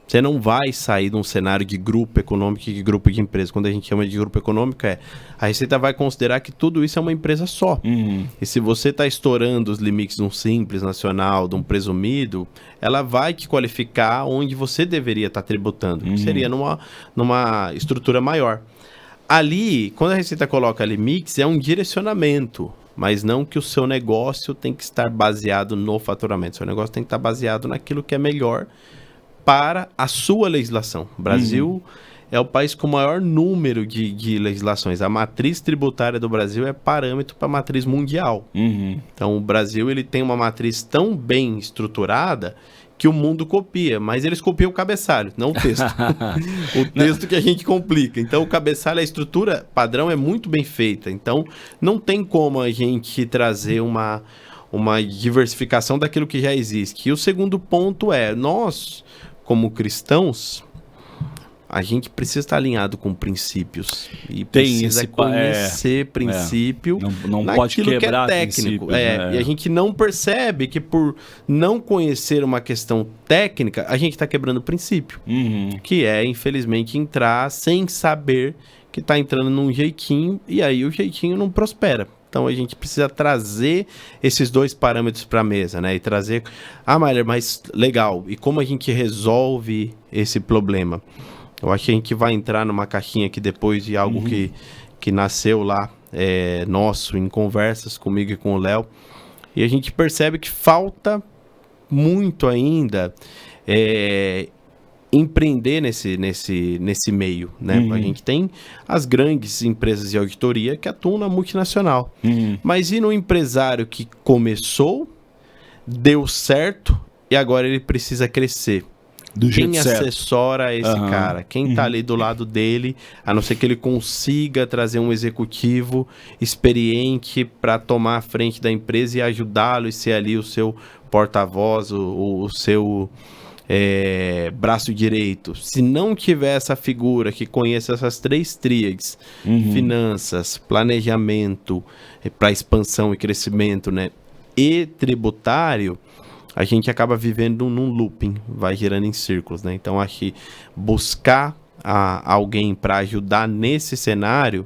Você não vai sair de um cenário de grupo econômico e de grupo de empresa. Quando a gente chama de grupo econômico, a Receita vai considerar que tudo isso é uma empresa só. E se você está estourando os limites de um Simples Nacional, de um presumido, ela vai te qualificar onde você deveria estar tributando, que seria numa estrutura maior. Ali, quando a Receita coloca limites, é um direcionamento, mas não que o seu negócio tem que estar baseado no faturamento. Seu negócio tem que estar baseado naquilo que é melhor para a sua legislação. O Brasil é o país com o maior número de legislações. A matriz tributária do Brasil é parâmetro para a matriz mundial. Então, o Brasil ele tem uma matriz tão bem estruturada que o mundo copia, mas eles copiam o cabeçalho, não o texto. O texto que a gente complica. Então, o cabeçalho, a estrutura padrão é muito bem feita. Então, não tem como a gente trazer uma diversificação daquilo que já existe. E o segundo ponto é, nós, como cristãos, a gente precisa estar alinhado com princípios. E precisa conhecer princípio não pode quebrar que é técnico. E a gente não percebe que por não conhecer uma questão técnica, a gente está quebrando o princípio. Que é, infelizmente, entrar sem saber que está entrando num jeitinho, e aí o jeitinho não prospera. Então, a gente precisa trazer esses dois parâmetros para a mesa, né? E trazer, Mailer, mas legal, e como a gente resolve esse problema? Eu acho que a gente vai entrar numa caixinha aqui depois de algo que nasceu lá, nosso, em conversas comigo e com o Léo, e a gente percebe que falta muito ainda empreender nesse meio, né? A gente tem as grandes empresas de auditoria que atuam na multinacional. Mas e no empresário que começou, deu certo e agora ele precisa crescer? Quem assessora esse cara? Quem está ali do lado dele, a não ser que ele consiga trazer um executivo experiente para tomar a frente da empresa e ajudá-lo e ser ali o seu porta-voz, o seu braço direito. Se não tiver essa figura que conheça essas três tríades, finanças, planejamento para expansão e crescimento, né, e tributário, a gente acaba vivendo num looping, vai girando em círculos, né? Então, acho que buscar alguém para ajudar nesse cenário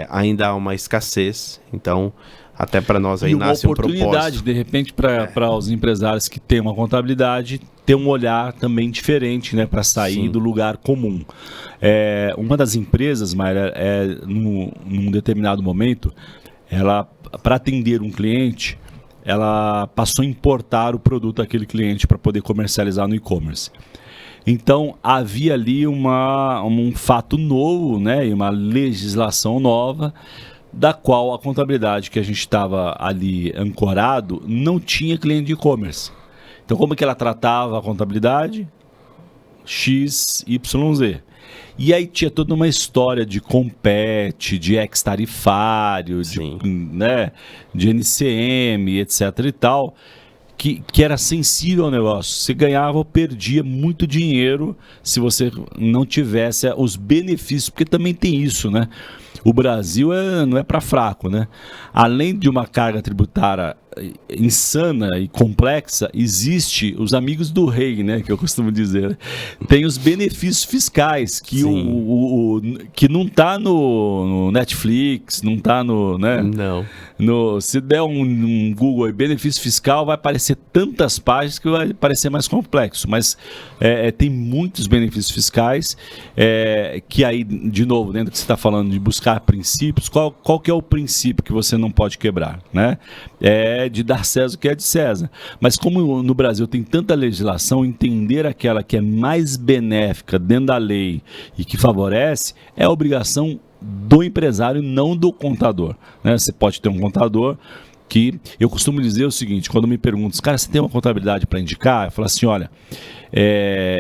ainda há uma escassez. Então, até para nós aí nasce um propósito. Uma oportunidade, de repente, para os empresários que têm uma contabilidade, ter um olhar também diferente, né, para sair do lugar comum. Uma das empresas, Mayra, num determinado momento, ela, para atender um cliente, ela passou a importar o produto daquele cliente para poder comercializar no e-commerce. Então, havia ali um fato novo, né, e uma legislação nova, da qual a contabilidade que a gente estava ali ancorado não tinha cliente de e-commerce. Então, como é que ela tratava a contabilidade? X, Y, Z. E aí tinha toda uma história de compete, de ex-tarifário, de NCM, etc. e tal, que era sensível ao negócio. Você ganhava ou perdia muito dinheiro se você não tivesse os benefícios, porque também tem isso, né? O Brasil não é para fraco, né? Além de uma carga tributária insana e complexa, existe os amigos do rei, né, que eu costumo dizer. Tem os benefícios fiscais que que não tá no Netflix, não tá no, né? Não. Se der um Google aí, benefício fiscal, vai aparecer tantas páginas que vai parecer mais complexo, mas tem muitos benefícios fiscais que aí, de novo, dentro do que você está falando de buscar princípios, qual que é o princípio que você não pode quebrar, né? De dar César o que é de César. Mas como no Brasil tem tanta legislação, entender aquela que é mais benéfica dentro da lei e que favorece, é a obrigação do empresário, não do contador, né? Você pode ter um contador que... Eu costumo dizer o seguinte, quando me perguntam, cara, você tem uma contabilidade para indicar? Eu falo assim, olha,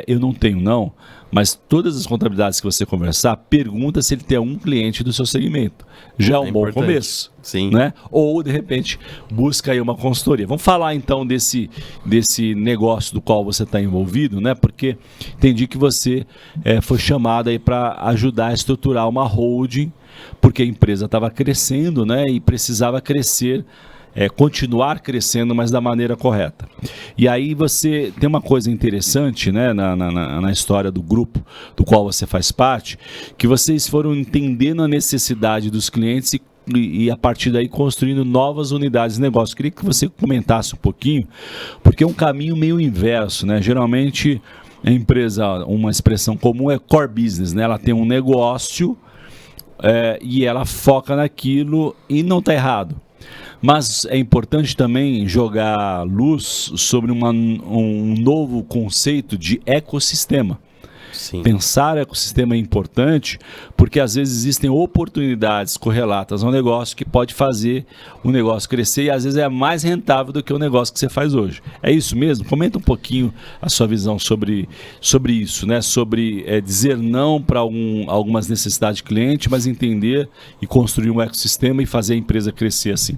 eu não tenho não, mas todas as contabilidades que você conversar, pergunta se ele tem algum cliente do seu segmento. Já é um bom começo. Sim. Né? Ou, de repente, busca aí uma consultoria. Vamos falar, então, desse negócio do qual você está envolvido, né? Porque entendi que você foi chamado aí para ajudar a estruturar uma holding, porque a empresa estava crescendo, né? E precisava crescer continuar crescendo, mas da maneira correta. E aí você tem uma coisa interessante, né, na história do grupo do qual você faz parte, que vocês foram entendendo a necessidade dos clientes e a partir daí construindo novas unidades de negócio. Queria que você comentasse um pouquinho, porque é um caminho meio inverso, né? Geralmente a empresa, uma expressão comum é core business, né? Ela tem um negócio e ela foca naquilo e não está errado. Mas é importante também jogar luz sobre um novo conceito de ecossistema. Sim. Pensar ecossistema é importante porque às vezes existem oportunidades correlatas ao negócio que pode fazer o negócio crescer e às vezes é mais rentável do que o negócio que você faz hoje. É isso mesmo? Comenta um pouquinho a sua visão sobre isso, né? Sobre dizer não para algumas necessidades de cliente, mas entender e construir um ecossistema e fazer a empresa crescer assim.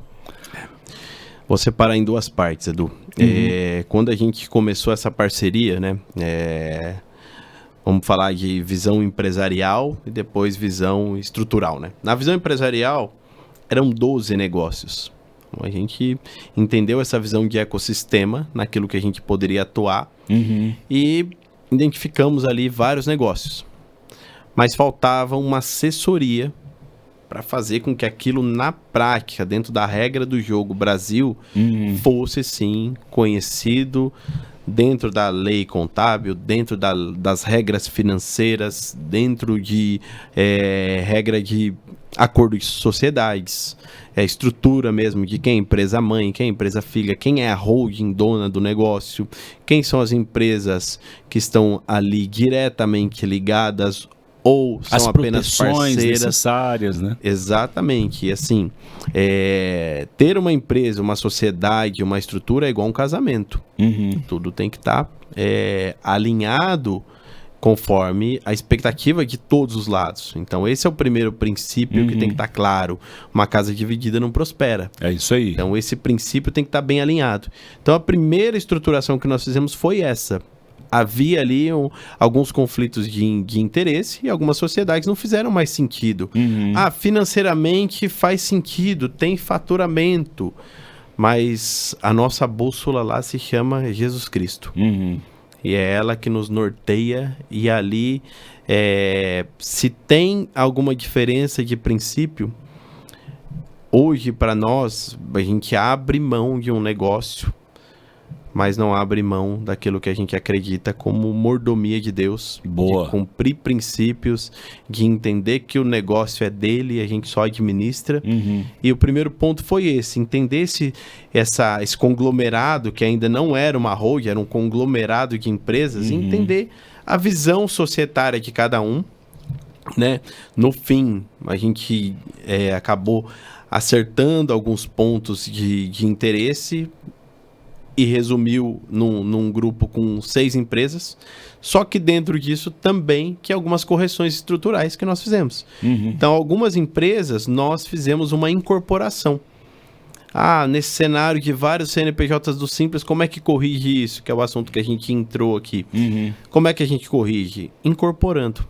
Vou separar em duas partes, Edu. Quando a gente começou essa parceria, né? Vamos falar de visão empresarial e depois visão estrutural, né? Na visão empresarial, eram 12 negócios. Então, a gente entendeu essa visão de ecossistema, naquilo que a gente poderia atuar, e identificamos ali vários negócios. Mas faltava uma assessoria para fazer com que aquilo na prática, dentro da regra do jogo Brasil, fosse sim conhecido dentro da lei contábil, dentro das regras financeiras, dentro de regra de acordo de sociedades, estrutura mesmo de quem é a empresa mãe, quem é a empresa filha, quem é a holding dona do negócio, quem são as empresas que estão ali diretamente ligadas ou são as apenas parceiras necessárias, né? Exatamente. E assim, ter uma empresa, uma sociedade, uma estrutura é igual um casamento. Tudo tem que estar alinhado conforme a expectativa de todos os lados. Então esse é o primeiro princípio que tem que estar claro. Uma casa dividida não prospera. É isso aí. Então esse princípio tem que estar bem alinhado. Então a primeira estruturação que nós fizemos foi essa. Havia ali alguns conflitos de interesse e algumas sociedades não fizeram mais sentido. Financeiramente faz sentido, tem faturamento, mas a nossa bússola lá se chama Jesus Cristo. E é ela que nos norteia e ali, se tem alguma diferença de princípio, hoje para nós, a gente abre mão de um negócio, mas não abre mão daquilo que a gente acredita como mordomia de Deus. Boa. De cumprir princípios, de entender que o negócio é dele e a gente só administra. E o primeiro ponto foi esse, entender esse conglomerado, que ainda não era uma holding, era um conglomerado de empresas, e entender a visão societária de cada um, né? No fim, a gente acabou acertando alguns pontos de interesse, e resumiu num grupo com 6 empresas, só que dentro disso também que algumas correções estruturais que nós fizemos. Então, algumas empresas nós fizemos uma incorporação. Nesse cenário de vários CNPJs do Simples, como é que corrige isso? Que é o assunto que a gente entrou aqui. Como é que a gente corrige? Incorporando.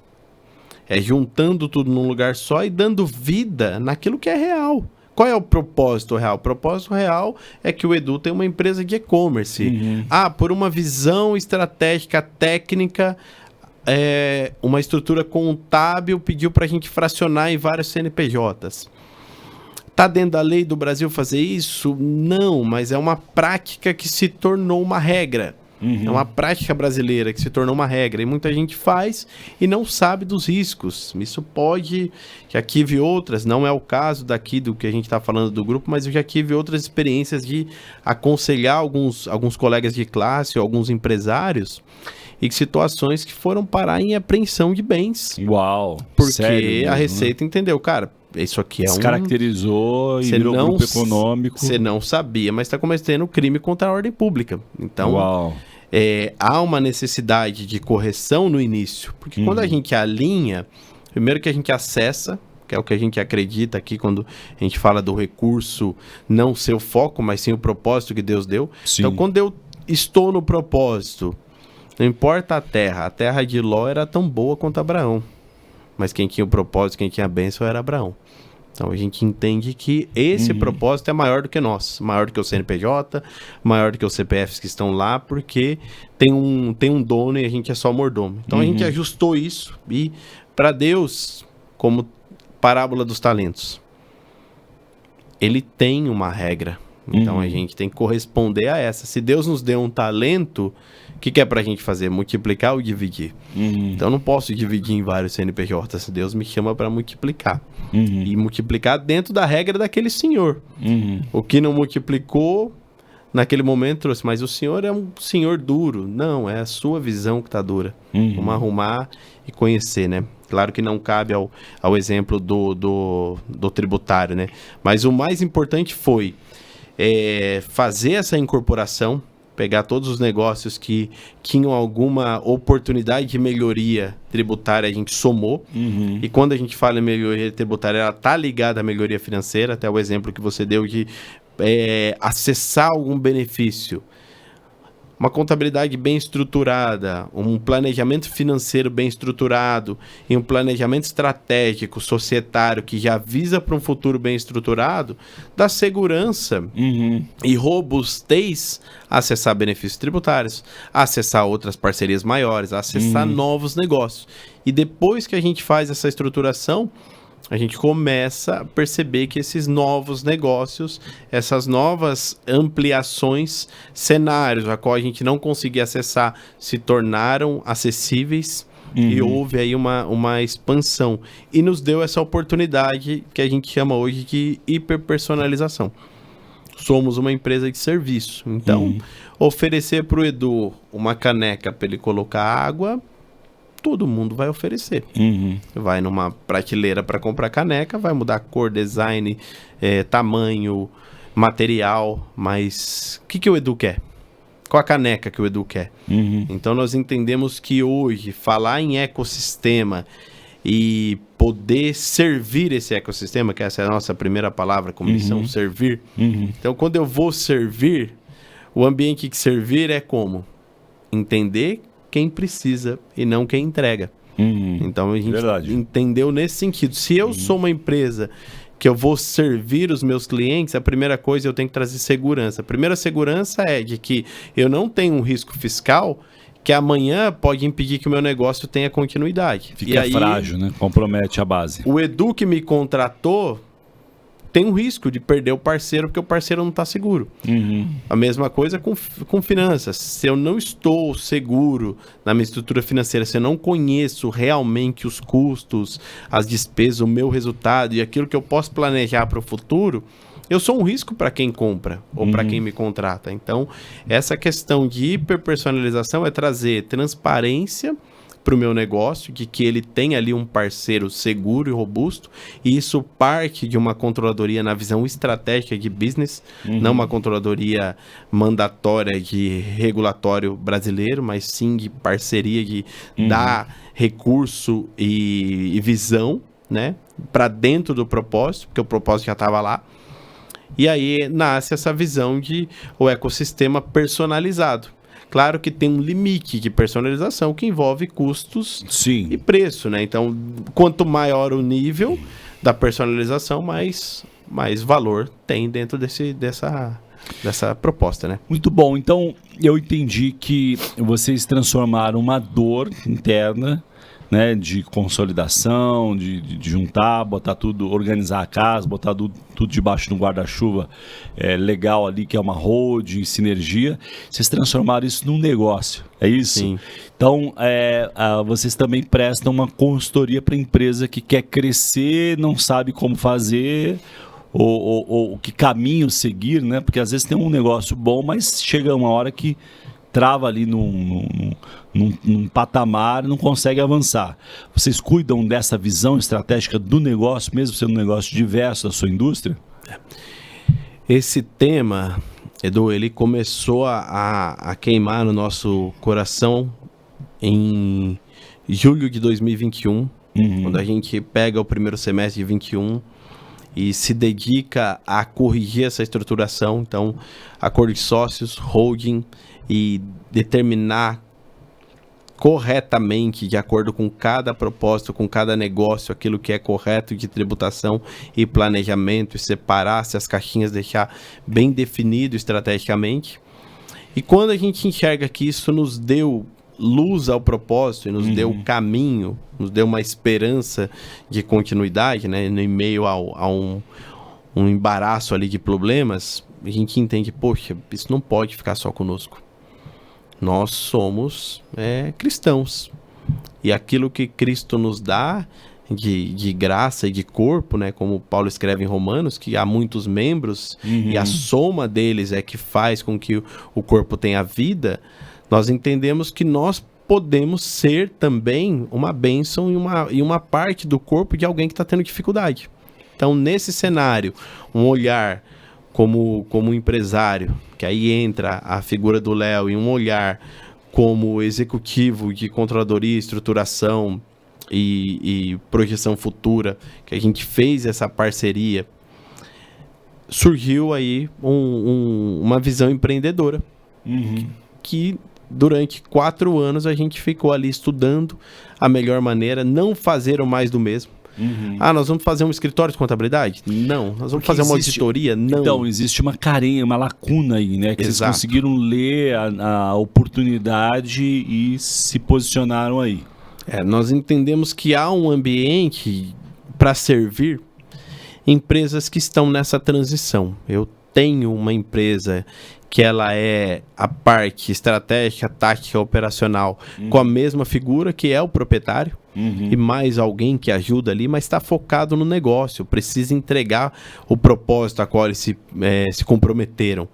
Juntando tudo num lugar só e dando vida naquilo que é real. Qual é o propósito real? O propósito real é que o Edu tem uma empresa de e-commerce. Por uma visão estratégica, técnica, uma estrutura contábil pediu para a gente fracionar em vários CNPJs. Está dentro da lei do Brasil fazer isso? Não, mas é uma prática que se tornou uma regra. É uma prática brasileira que se tornou uma regra. E muita gente faz e não sabe dos riscos. Isso pode... Já tive outras, não é o caso daqui do que a gente está falando do grupo, mas eu já tive outras experiências de aconselhar alguns colegas de classe, alguns empresários, e situações que foram parar em apreensão de bens. Uau! Porque sério, a Receita entendeu, cara, isso aqui é descaracterizou e virou grupo econômico. Você não sabia, mas está cometendo crime contra a ordem pública. Então, Uau. Há uma necessidade de correção no início. Porque quando a gente alinha, primeiro que a gente acessa, que é o que a gente acredita aqui quando a gente fala do recurso não ser o foco, mas sim o propósito que Deus deu. Sim. Então, quando eu estou no propósito, não importa a terra de Ló era tão boa quanto Abraão. Mas quem tinha o propósito, quem tinha a bênção era Abraão. Então a gente entende que esse propósito é maior do que nós, maior do que o CNPJ, maior do que os CPFs que estão lá, porque tem um dono e a gente é só mordomo. Então a gente ajustou isso e para Deus, como parábola dos talentos, ele tem uma regra. Então a gente tem que corresponder a essa. Se Deus nos deu um talento, o que é pra gente fazer? Multiplicar ou dividir? Então eu não posso dividir em vários CNPJs. Deus me chama para multiplicar. E multiplicar dentro da regra daquele senhor. O que não multiplicou, naquele momento trouxe. Mas o senhor é um senhor duro. Não, é a sua visão que tá dura. Vamos arrumar e conhecer, né? Claro que não cabe ao exemplo do tributário, né? Mas o mais importante foi fazer essa incorporação, pegar todos os negócios que tinham alguma oportunidade de melhoria tributária, a gente somou. E quando a gente fala em melhoria tributária, ela está ligada à melhoria financeira, até o exemplo que você deu de acessar algum benefício. Uma contabilidade bem estruturada, um planejamento financeiro bem estruturado e um planejamento estratégico, societário, que já visa para um futuro bem estruturado, dá segurança e robustez a acessar benefícios tributários, a acessar outras parcerias maiores, a acessar novos negócios. E depois que a gente faz essa estruturação, a gente começa a perceber que esses novos negócios, essas novas ampliações, cenários a qual a gente não conseguia acessar, se tornaram acessíveis e houve aí uma expansão. E nos deu essa oportunidade que a gente chama hoje de hiperpersonalização. Somos uma empresa de serviço, então oferecer para o Edu uma caneca para ele colocar água, todo mundo vai oferecer. Vai numa prateleira para comprar caneca, vai mudar cor, design, tamanho, material, mas o que o Edu quer? Qual a caneca que o Edu quer? Então nós entendemos que hoje falar em ecossistema e poder servir esse ecossistema, que essa é a nossa primeira palavra como missão, servir. Então quando eu vou servir, o ambiente que servir é como? Entender quem precisa e não quem entrega. Então a gente entendeu nesse sentido. Se eu sou uma empresa que eu vou servir os meus clientes, a primeira coisa eu tenho que trazer segurança. A primeira segurança é de que eu não tenho um risco fiscal que amanhã pode impedir que o meu negócio tenha continuidade. Fica frágil, né? Compromete a base. O Edu que me contratou tem um risco de perder o parceiro porque o parceiro não está seguro. A mesma coisa com finanças. Se eu não estou seguro na minha estrutura financeira, se eu não conheço realmente os custos, as despesas, o meu resultado e aquilo que eu posso planejar para o futuro, eu sou um risco para quem compra ou para quem me contrata. Então, essa questão de hiperpersonalização é trazer transparência para o meu negócio, de que ele tem ali um parceiro seguro e robusto, e isso parte de uma controladoria na visão estratégica de business, não uma controladoria mandatória de regulatório brasileiro, mas sim de parceria, de dar recurso e visão, né, para dentro do propósito, porque o propósito já estava lá. E aí nasce essa visão de o ecossistema personalizado. Claro que tem um limite de personalização que envolve custos e preço, né? Então, quanto maior o nível da personalização, mais valor tem dentro dessa proposta, né? Muito bom. Então, eu entendi que vocês transformaram uma dor interna, né, de consolidação, de juntar, botar tudo, organizar a casa, botar tudo debaixo de um guarda-chuva legal ali, que é uma holding, sinergia. Vocês transformaram isso num negócio, é isso? Sim. Então, vocês também prestam uma consultoria para a empresa que quer crescer, não sabe como fazer, ou que caminho seguir, né? Porque às vezes tem um negócio bom, mas chega uma hora que trava ali num patamar e não consegue avançar. Vocês cuidam dessa visão estratégica do negócio, mesmo sendo um negócio diverso da sua indústria? Esse tema, Edu, ele começou a queimar no nosso coração em julho de 2021, quando a gente pega o primeiro semestre de 21 e se dedica a corrigir essa estruturação. Então, acordo de sócios, holding, e determinar corretamente, de acordo com cada propósito, com cada negócio, aquilo que é correto de tributação e planejamento, e separar-se as caixinhas, deixar bem definido estrategicamente. E quando a gente enxerga que isso nos deu luz ao propósito e nos deu caminho, nos deu uma esperança de continuidade, né, no meio a um embaraço ali de problemas, a gente entende, poxa, isso não pode ficar só conosco. Nós somos cristãos. E aquilo que Cristo nos dá de graça e de corpo, né, como Paulo escreve em Romanos, que há muitos membros e a soma deles é que faz com que o corpo tenha vida, nós entendemos que nós podemos ser também uma bênção e uma parte do corpo de alguém que está tendo dificuldade. Então, nesse cenário, um olhar como empresário, que aí entra a figura do Léo, e um olhar como executivo de controladoria, estruturação e projeção futura, que a gente fez essa parceria, surgiu aí uma visão empreendedora, que durante 4 anos a gente ficou ali estudando a melhor maneira, não fazer o mais do mesmo. Nós vamos fazer um escritório de contabilidade? Não. Nós vamos fazer uma auditoria? Não. Então, existe uma carinha, uma lacuna aí, né? Que Exato. Vocês conseguiram ler a oportunidade e se posicionaram aí. Nós entendemos que há um ambiente para servir empresas que estão nessa transição. Eu tenho uma empresa que ela é a parte estratégica, tática, operacional, com a mesma figura, que é o proprietário, e mais alguém que ajuda ali, mas está focado no negócio, precisa entregar o propósito a qual eles se comprometeram.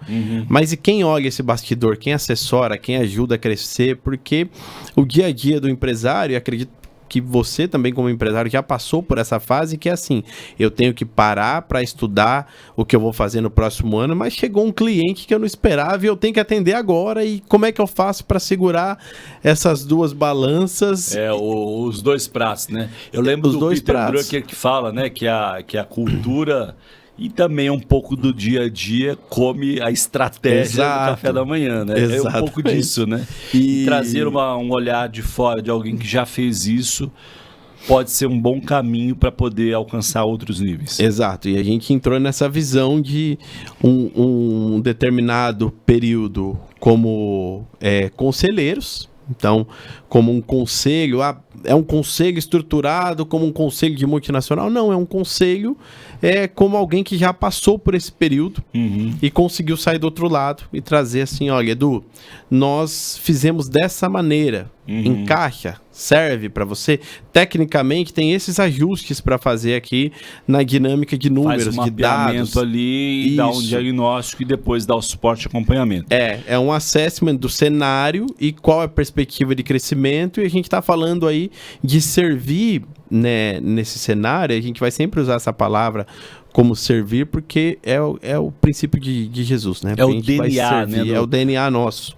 Mas e quem olha esse bastidor, quem assessora, quem ajuda a crescer, porque o dia a dia do empresário, acredito que você também como empresário já passou por essa fase, que é assim, eu tenho que parar para estudar o que eu vou fazer no próximo ano, mas chegou um cliente que eu não esperava e eu tenho que atender agora, e como é que eu faço para segurar essas duas balanças? Os dois pratos, né? Eu lembro do Peter Drucker que fala, né, que a cultura e também um pouco do dia a dia come a estratégia do café da manhã, né? É um pouco disso, né? E trazer um olhar de fora de alguém que já fez isso pode ser um bom caminho para poder alcançar outros níveis. Exato, e a gente entrou nessa visão de um determinado período como conselheiros. Então, como um conselho, é um conselho estruturado como um conselho de multinacional? Não, é um conselho como alguém que já passou por esse período e conseguiu sair do outro lado e trazer assim, olha, Edu, nós fizemos dessa maneira, encaixa, serve para você? Tecnicamente tem esses ajustes para fazer aqui na dinâmica de números, de dados. Ali e dá um diagnóstico e depois dá o suporte e acompanhamento. É um assessment do cenário e qual é a perspectiva de crescimento, e a gente está falando aí de servir, né, nesse cenário. A gente vai sempre usar essa palavra como servir, porque é o princípio de Jesus, né? É o DNA, né? É o DNA nosso.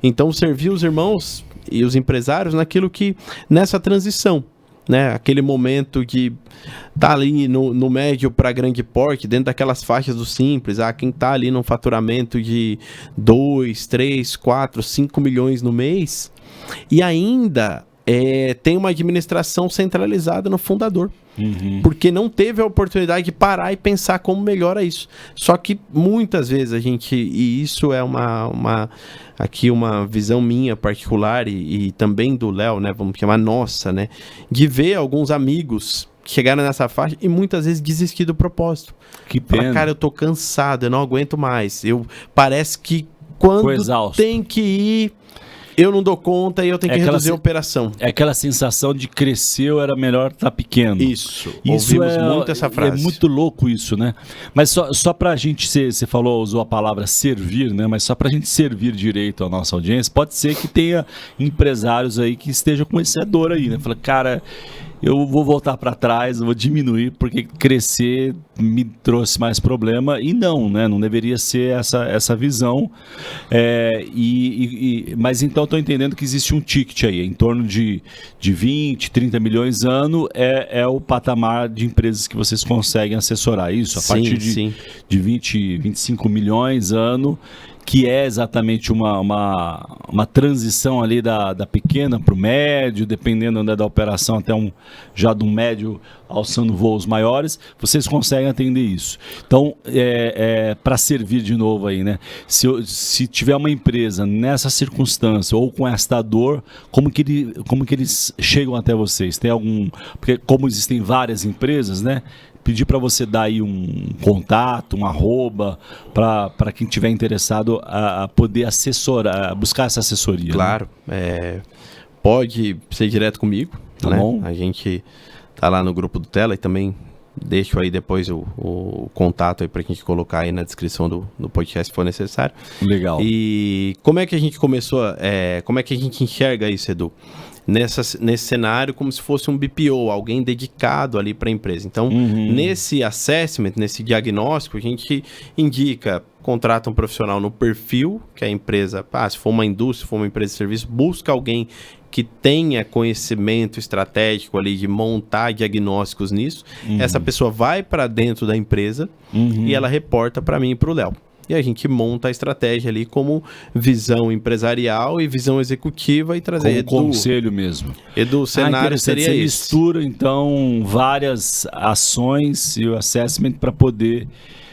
Então, servir os irmãos e os empresários naquilo que, nessa transição, né? Aquele momento de tá ali no médio para grande porte, dentro daquelas faixas do simples, quem tá ali num faturamento de 2, 3, 4, 5 milhões no mês, e ainda tem uma administração centralizada no fundador. Porque não teve a oportunidade de parar e pensar como melhora isso. Só que muitas vezes e isso é aqui uma visão minha particular e também do Léo, né, vamos chamar nossa, né, de ver alguns amigos que chegaram nessa faixa e muitas vezes desistir do propósito. Que pena. Fala, cara, eu tô cansado, eu não aguento mais. Parece que quando tem que ir, eu não dou conta e eu tenho que reduzir a operação. É aquela sensação de crescer, era melhor estar pequeno. Isso ouvimos muito essa frase. É muito louco isso, né? Mas só pra gente, você usou a palavra servir, né? Mas só pra gente servir direito à nossa audiência, pode ser que tenha empresários aí que estejam com essa dor aí, né? Fala, cara, eu vou voltar para trás, eu vou diminuir, porque crescer me trouxe mais problema. E não, né? Não deveria ser essa visão. Mas então estou entendendo que existe um ticket aí, em torno de 20, 30 milhões ano, é o patamar de empresas que vocês conseguem assessorar. Isso? A partir de 20, 25 milhões ano, que é exatamente uma transição ali da pequena para o médio, dependendo, né, da operação, até já do médio alçando voos maiores, vocês conseguem atender isso. Então, para servir de novo aí, né? Se tiver uma empresa nessa circunstância ou com esta dor, como que eles chegam até vocês? Tem algum... Porque como existem várias empresas, né? Pedir para você dar aí um contato, um @, para quem estiver interessado a poder assessorar, buscar essa assessoria. Claro, pode ser direto comigo, tá né? bom? A gente tá lá no grupo do Tela e também deixo aí depois o contato aí para a gente colocar aí na descrição do podcast se for necessário. Legal. E como é que a gente começou, como é que a gente enxerga isso, Edu? Nesse cenário como se fosse um BPO, alguém dedicado ali para a empresa. Então, nesse assessment, nesse diagnóstico, a gente indica, contrata um profissional no perfil que a empresa, se for uma indústria, se for uma empresa de serviço, busca alguém que tenha conhecimento estratégico ali de montar diagnósticos nisso. Essa pessoa vai para dentro da empresa e ela reporta para mim e para o Léo. E a gente monta a estratégia ali como visão empresarial e visão executiva e trazer... Como conselho mesmo. Edu, o cenário seria Você esse. mistura, então, várias ações e o assessment para poder...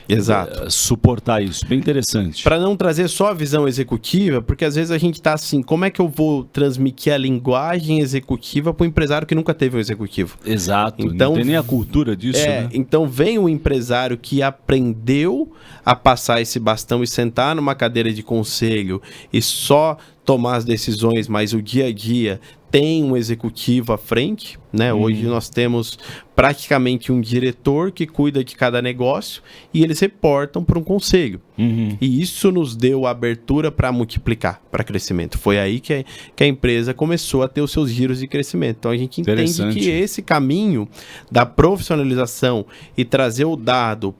Exato. Suportar isso. Bem interessante. Para não trazer só a visão executiva, porque às vezes a gente tá assim, como é que eu vou transmitir a linguagem executiva para o empresário que nunca teve um executivo? Exato. Então, não tem nem a cultura disso, né? Então vem o empresário que aprendeu a passar esse bastão e sentar numa cadeira de conselho e só tomar as decisões, mas o dia a dia tem um executivo à frente, né? Hoje nós temos praticamente um diretor que cuida de cada negócio e eles reportam para um conselho. E isso nos deu abertura para multiplicar, para crescimento. Foi aí que a empresa começou a ter os seus giros de crescimento. Então a gente entende que esse caminho da profissionalização e trazer o dado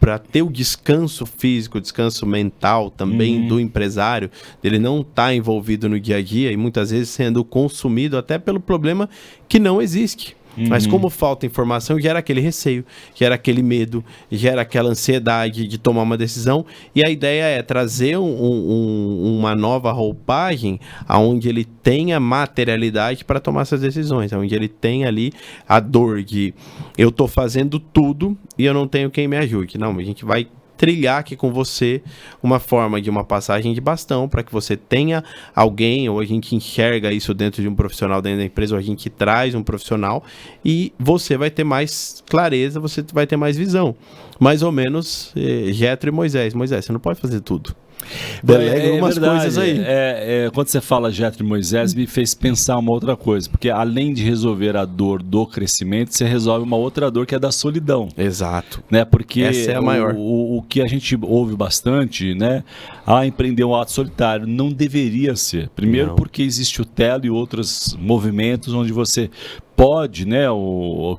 para ter o descanso físico, o descanso mental também do empresário, dele não estar envolvido no dia a dia e muitas vezes sendo consumido até pelo problema que não existe. Mas como falta informação, gera aquele receio, gera aquele medo, gera aquela ansiedade de tomar uma decisão. E a ideia é trazer uma nova roupagem onde ele tenha materialidade para tomar essas decisões, onde ele tenha ali a dor de eu estou fazendo tudo e eu não tenho quem me ajude. Não, a gente vai trilhar aqui com você uma forma de uma passagem de bastão para que você tenha alguém, ou a gente enxerga isso dentro de um profissional dentro da empresa, ou a gente traz um profissional e você vai ter mais clareza, você vai ter mais visão. Mais ou menos Jetro e Moisés. Moisés, você não pode fazer tudo. Delega algumas coisas aí. Quando você fala Jetro e Moisés, me fez pensar uma outra coisa, porque além de resolver a dor do crescimento, você resolve uma outra dor que é da solidão. Exato. Né? Porque essa é a maior. O que a gente ouve bastante, né? Empreender um ato solitário não deveria ser. Primeiro porque existe o Tela e outros movimentos onde você pode, né,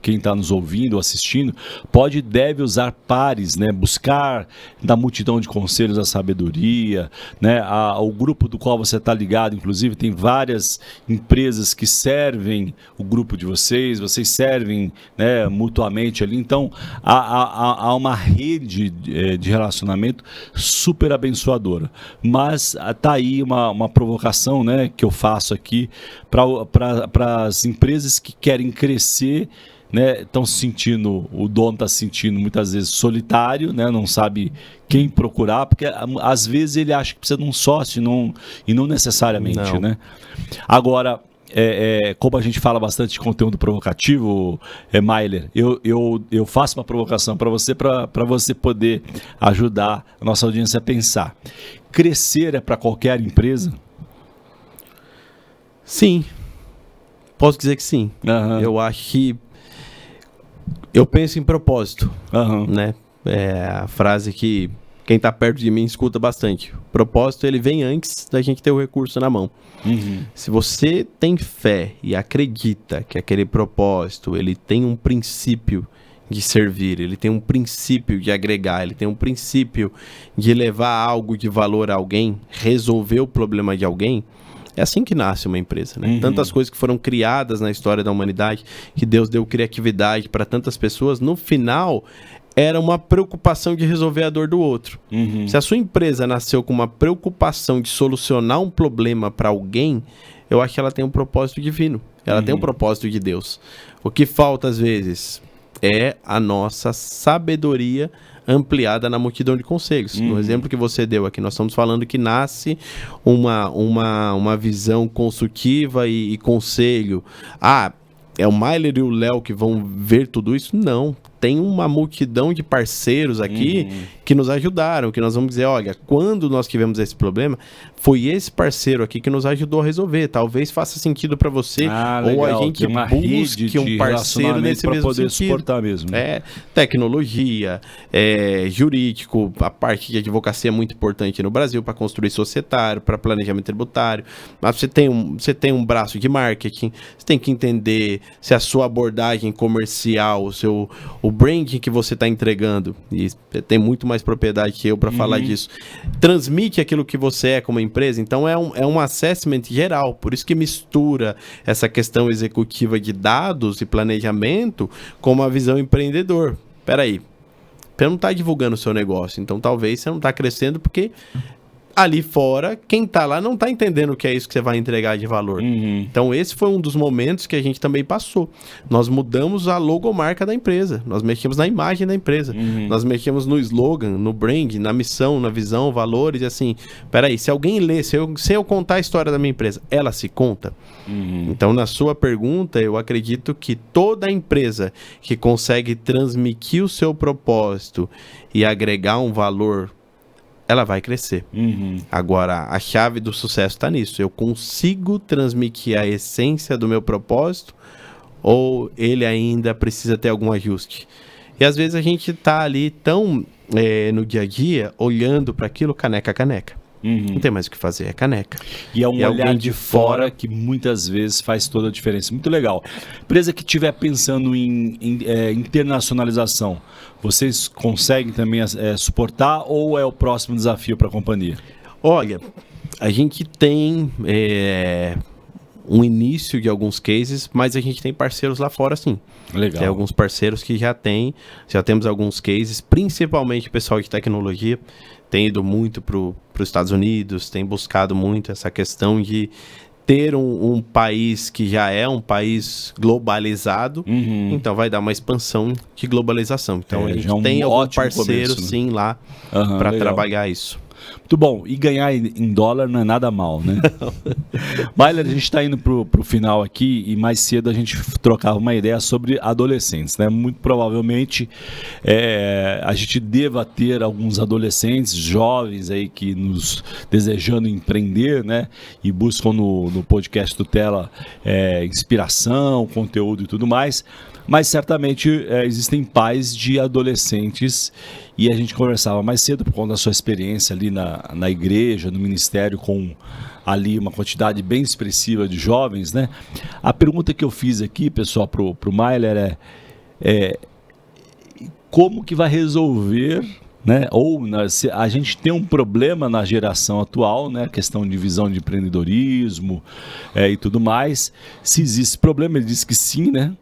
quem está nos ouvindo ou assistindo, pode e deve usar pares, né, buscar da multidão de conselhos a sabedoria, né, o grupo do qual você está ligado, inclusive tem várias empresas que servem o grupo de vocês servem, né, mutuamente ali, então há uma rede de relacionamento super abençoadora, mas tá aí uma provocação, né, que eu faço aqui para as empresas que querem crescer, né, estão se sentindo, o dono está se sentindo muitas vezes solitário, né, não sabe quem procurar, porque às vezes ele acha que precisa de um sócio e não necessariamente, né? Agora, como a gente fala bastante de conteúdo provocativo, Mailer, eu faço uma provocação para você poder ajudar a nossa audiência a pensar. Crescer é para qualquer empresa? Sim. Posso dizer que sim. Eu acho que eu penso em propósito, né? É a frase que quem está perto de mim escuta bastante. O propósito, ele vem antes da gente ter o recurso na mão. Se você tem fé e acredita que aquele propósito, ele tem um princípio de servir, ele tem um princípio de agregar, ele tem um princípio de levar algo de valor a alguém, resolver o problema de alguém, é assim que nasce uma empresa, né? Tantas coisas que foram criadas na história da humanidade, que Deus deu criatividade para tantas pessoas, no final era uma preocupação de resolver a dor do outro. Se a sua empresa nasceu com uma preocupação de solucionar um problema para alguém, eu acho que ela tem um propósito divino. Ela tem um propósito de Deus. O que falta, às vezes, é a nossa sabedoria ampliada na multidão de conselhos. No exemplo que você deu aqui, nós estamos falando que nasce uma visão construtiva e conselho. É o Mailer e o Léo que vão ver tudo isso? Não. Tem uma multidão de parceiros aqui que nos ajudaram, que nós vamos dizer, olha, quando nós tivemos esse problema, foi esse parceiro aqui que nos ajudou a resolver. Talvez faça sentido para você, ou a gente busque um parceiro nesse mesmo poder sentido. Suportar mesmo. Tecnologia, jurídico, a parte de advocacia é muito importante no Brasil para construir societário, para planejamento tributário. Mas você tem um braço de marketing, você tem que entender se a sua abordagem comercial, o branding que você está entregando, e tem muito mais propriedade que eu para falar disso, transmite aquilo que você é como empresa. Então é um assessment geral, por isso que mistura essa questão executiva de dados e planejamento com uma visão empreendedor. Peraí, você não está divulgando o seu negócio, então talvez você não está crescendo porque ali fora, quem está lá não está entendendo o que é isso que você vai entregar de valor. Então esse foi um dos momentos que a gente também passou. Nós mudamos a logomarca da empresa, nós mexemos na imagem da empresa, nós mexemos no slogan, no brand, na missão, na visão, valores, e assim, peraí, se alguém lê, se eu contar a história da minha empresa, ela se conta? Então, na sua pergunta, eu acredito que toda empresa que consegue transmitir o seu propósito e agregar um valor, ela vai crescer. Agora, a chave do sucesso está nisso. Eu consigo transmitir a essência do meu propósito ou ele ainda precisa ter algum ajuste? E às vezes a gente está ali tão no dia a dia, olhando para aquilo caneca a caneca. Não tem mais o que fazer, é caneca. E é um olhar de fora que muitas vezes faz toda a diferença. Muito legal. Empresa que estiver pensando em internacionalização, vocês conseguem também suportar ou é o próximo desafio para a companhia? Olha, a gente tem um início de alguns cases, mas a gente tem parceiros lá fora, sim. Legal. Tem alguns parceiros que já temos alguns cases, principalmente o pessoal de tecnologia, tem ido muito para os Estados Unidos, tem buscado muito essa questão de ter um país que já é um país globalizado, então vai dar uma expansão de globalização. Então a gente tem algum parceiro, começo, né? Sim, lá para trabalhar isso. Muito bom. E ganhar em dólar não é nada mal, né? Mailer, a gente está indo pro final aqui e mais cedo a gente trocava uma ideia sobre adolescentes, né? Muito provavelmente a gente deva ter alguns adolescentes jovens aí que nos desejando empreender, né? E buscam no podcast do Tela inspiração, conteúdo e tudo mais. Mas certamente existem pais de adolescentes e a gente conversava mais cedo por conta da sua experiência ali na igreja, no ministério, com ali uma quantidade bem expressiva de jovens, né? A pergunta que eu fiz aqui, pessoal, pro Mailer é como que vai resolver, né? Ou a gente tem um problema na geração atual, né? Questão de visão de empreendedorismo e tudo mais. Se existe problema, ele disse que sim, né?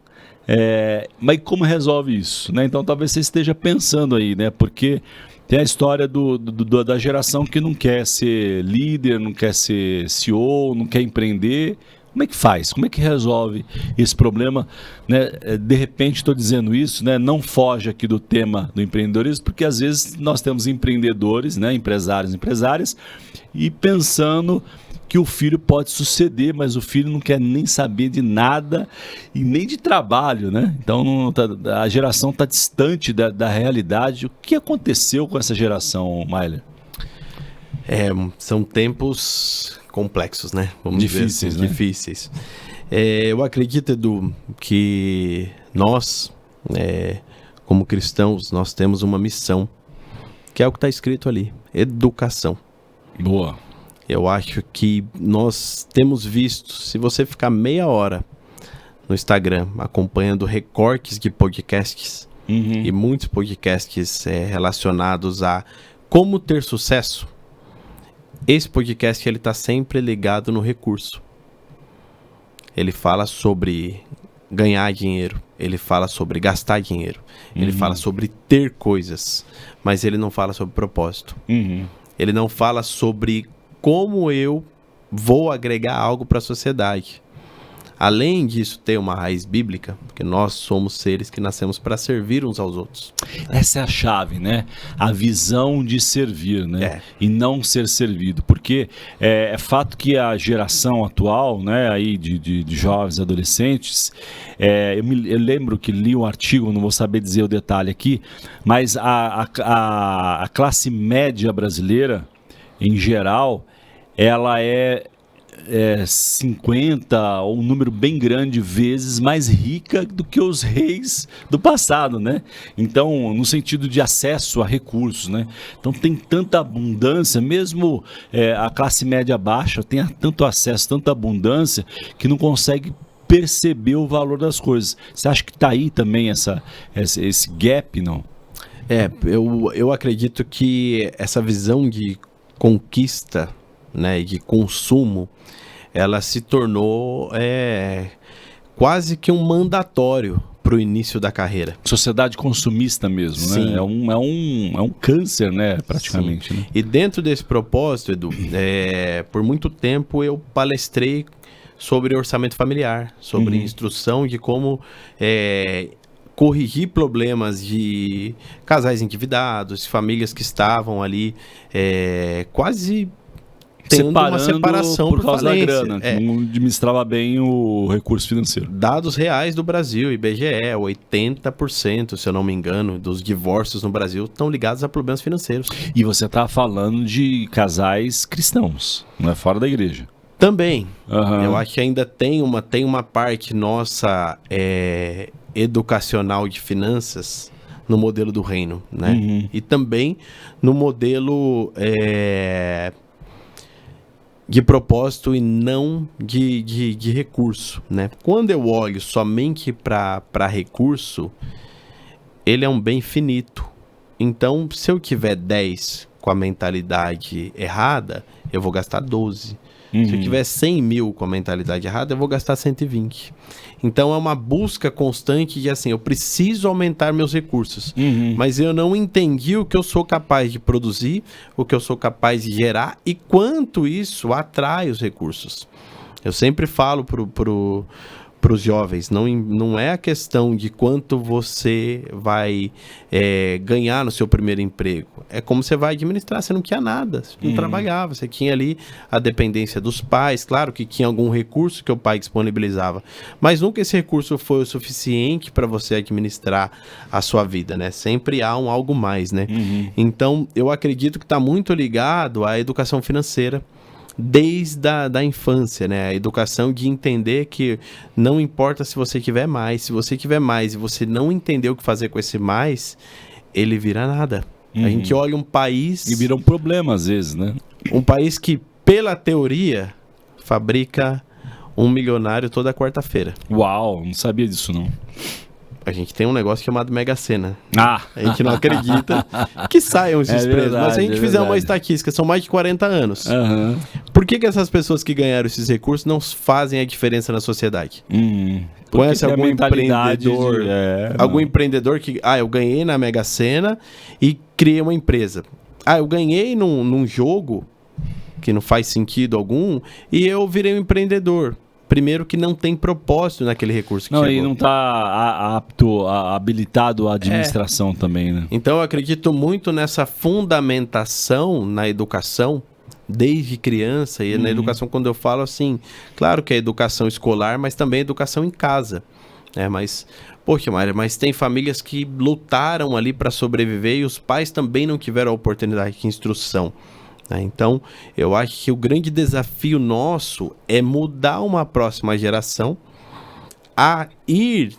Mas como resolve isso, né? Então talvez você esteja pensando aí, né? Porque tem a história da geração que não quer ser líder, não quer ser CEO, não quer empreender. Como é que faz? Como é que resolve esse problema? Né? De repente estou dizendo isso, né? Não foge aqui do tema do empreendedorismo, porque às vezes nós temos empreendedores, né? Empresários, empresárias, e pensando que o filho pode suceder, mas o filho não quer nem saber de nada e nem de trabalho, né? Então a geração está distante da realidade. O que aconteceu com essa geração, Mailer? São tempos complexos, né? Difíceis, dizer assim, difíceis. Eu acredito, Edu, que nós, como cristãos, nós temos uma missão, que é o que está escrito ali: educação. Boa. Eu acho que nós temos visto, se você ficar meia hora no Instagram acompanhando recortes de podcasts, e muitos podcasts relacionados a como ter sucesso, esse podcast ele está sempre ligado no recurso. Ele fala sobre ganhar dinheiro, ele fala sobre gastar dinheiro, ele fala sobre ter coisas, mas ele não fala sobre propósito. Ele não fala sobre como eu vou agregar algo para a sociedade. Além disso, ter uma raiz bíblica, porque nós somos seres que nascemos para servir uns aos outros. Essa é a chave, né? A visão de servir, né? E não ser servido. Porque é fato que a geração atual, né, aí de jovens, adolescentes, eu lembro que li um artigo, não vou saber dizer o detalhe aqui, mas a classe média brasileira, em geral, ela é 50 ou um número bem grande vezes mais rica do que os reis do passado, né? Então, no sentido de acesso a recursos, né? Então tem tanta abundância, mesmo a classe média baixa tem tanto acesso, tanta abundância, que não consegue perceber o valor das coisas. Você acha que está aí também esse gap, não? Eu acredito que essa visão de conquista, né, e de consumo, ela se tornou quase que um mandatório para o início da carreira. Sociedade consumista mesmo, Sim. né? É um câncer, né, praticamente. Né? E dentro desse propósito, Edu, por muito tempo eu palestrei sobre orçamento familiar, sobre instrução de como corrigir problemas de casais endividados, famílias que estavam ali quase tendo uma separação por causa falência. da grana, que não administrava bem o recurso financeiro. Dados reais do Brasil, IBGE, 80%, se eu não me engano, dos divórcios no Brasil estão ligados a problemas financeiros. E você está falando de casais cristãos, não é fora da igreja. Também. Eu acho que ainda tem uma parte nossa educacional de finanças no modelo do reino, né? E também no modelo de propósito e não de recurso, né? Quando eu olho somente para recurso, ele é um bem finito. Então, se eu tiver 10 com a mentalidade errada, eu vou gastar 12. Se eu tiver 100 mil com a mentalidade errada, eu vou gastar 120. Então é uma busca constante de assim, eu preciso aumentar meus recursos, mas eu não entendi o que eu sou capaz de produzir, o que eu sou capaz de gerar e quanto isso atrai os recursos. Eu sempre falo para os jovens, não é a questão de quanto você vai ganhar no seu primeiro emprego. É como você vai administrar, você não tinha nada, você não trabalhava, você tinha ali a dependência dos pais, claro que tinha algum recurso que o pai disponibilizava, mas nunca esse recurso foi o suficiente para você administrar a sua vida, né? Sempre há algo mais, né? Então, eu acredito que está muito ligado à educação financeira, desde a infância, né? A educação de entender que não importa se você tiver mais, se você tiver mais e você não entender o que fazer com esse mais, ele vira nada. A gente olha um país... E vira um problema às vezes, né? Um país que, pela teoria, fabrica um milionário toda quarta-feira. Uau, não sabia disso não. A gente tem um negócio chamado Mega Sena. A gente não acredita que saiam esses prêmios. verdade, Mas se a gente fizer uma estatística, são mais de 40 anos. Por que essas pessoas que ganharam esses recursos não fazem a diferença na sociedade? Conhece algum empreendedor? Algum empreendedor que... eu ganhei na Mega Sena e criei uma empresa. Eu ganhei num jogo que não faz sentido algum e eu virei um empreendedor. Primeiro que não tem propósito naquele recurso que chegou. E não está habilitado à administração também, né? Então eu acredito muito nessa fundamentação na educação, desde criança, e na educação quando eu falo assim, claro que é educação escolar, mas também educação em casa. Mas, poxa, Mário, mas tem famílias que lutaram ali para sobreviver e os pais também não tiveram a oportunidade de instrução. Então, eu acho que o grande desafio nosso é mudar uma próxima geração a ir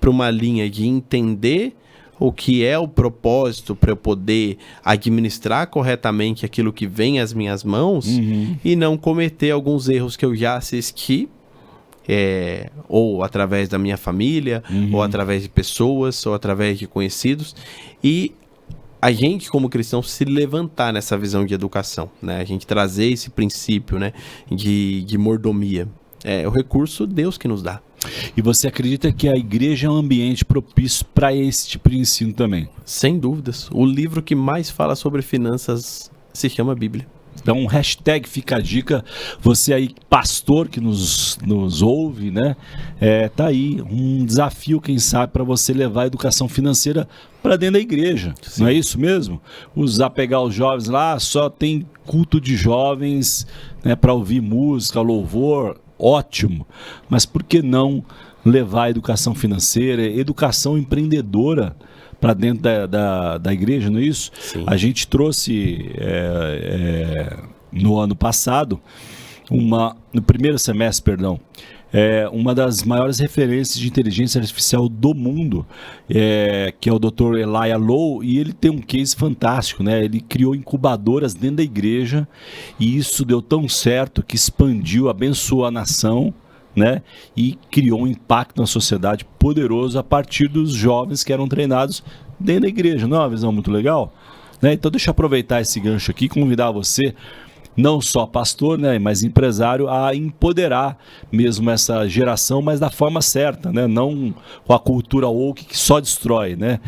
para uma linha de entender o que é o propósito para eu poder administrar corretamente aquilo que vem às minhas mãos e não cometer alguns erros que eu já assisti, ou através da minha família, ou através de pessoas, ou através de conhecidos, e a gente, como cristão, se levantar nessa visão de educação, né? A gente trazer esse princípio, né, de mordomia. O recurso Deus que nos dá. E você acredita que a igreja é um ambiente propício para esse tipo de ensino também? Sem dúvidas. O livro que mais fala sobre finanças se chama Bíblia. Então, hashtag fica a dica, você aí, pastor que nos ouve, né? Tá aí um desafio, quem sabe, para você levar a educação financeira para dentro da igreja. Sim. Não é isso mesmo? Pegar os jovens lá, só tem culto de jovens, né, para ouvir música, louvor, ótimo. Mas por que não levar a educação financeira, educação empreendedora para dentro da igreja, não é isso? Sim. A gente trouxe no ano passado, no primeiro semestre, perdão, uma das maiores referências de inteligência artificial do mundo, que é o Dr. Elijah Lowe, e ele tem um case fantástico, né? Ele criou incubadoras dentro da igreja e isso deu tão certo que expandiu, abençoou a nação, né? E criou um impacto na sociedade poderoso a partir dos jovens que eram treinados dentro da igreja. Não é uma visão muito legal? Né? Então deixa eu aproveitar esse gancho aqui e convidar você, não só pastor, né, mas empresário, a empoderar mesmo essa geração, mas da forma certa, né? Não com a cultura woke que só destrói, né?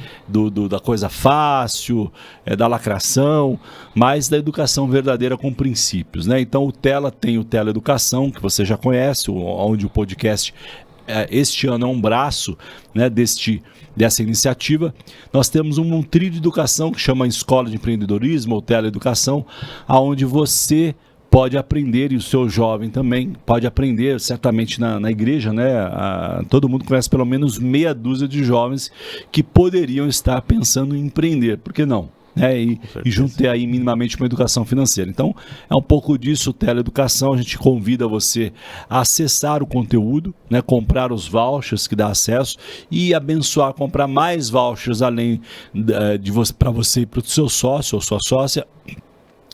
Da coisa fácil, da lacração, mas da educação verdadeira com princípios, né? Então o Tela tem o Tela Educação, que você já conhece, onde o podcast este ano é um braço, né, dessa iniciativa. Nós temos um trio de educação que chama Escola de Empreendedorismo ou Teleeducação, onde você pode aprender, e o seu jovem também pode aprender, certamente na igreja, né? Todo mundo conhece pelo menos meia dúzia de jovens que poderiam estar pensando em empreender, por que não? E junto ter aí minimamente uma educação financeira. Então é um pouco disso, Teleeducação. A gente convida você a acessar o conteúdo, né, comprar os vouchers que dá acesso e abençoar, comprar mais vouchers além para você e para o seu sócio ou sua sócia,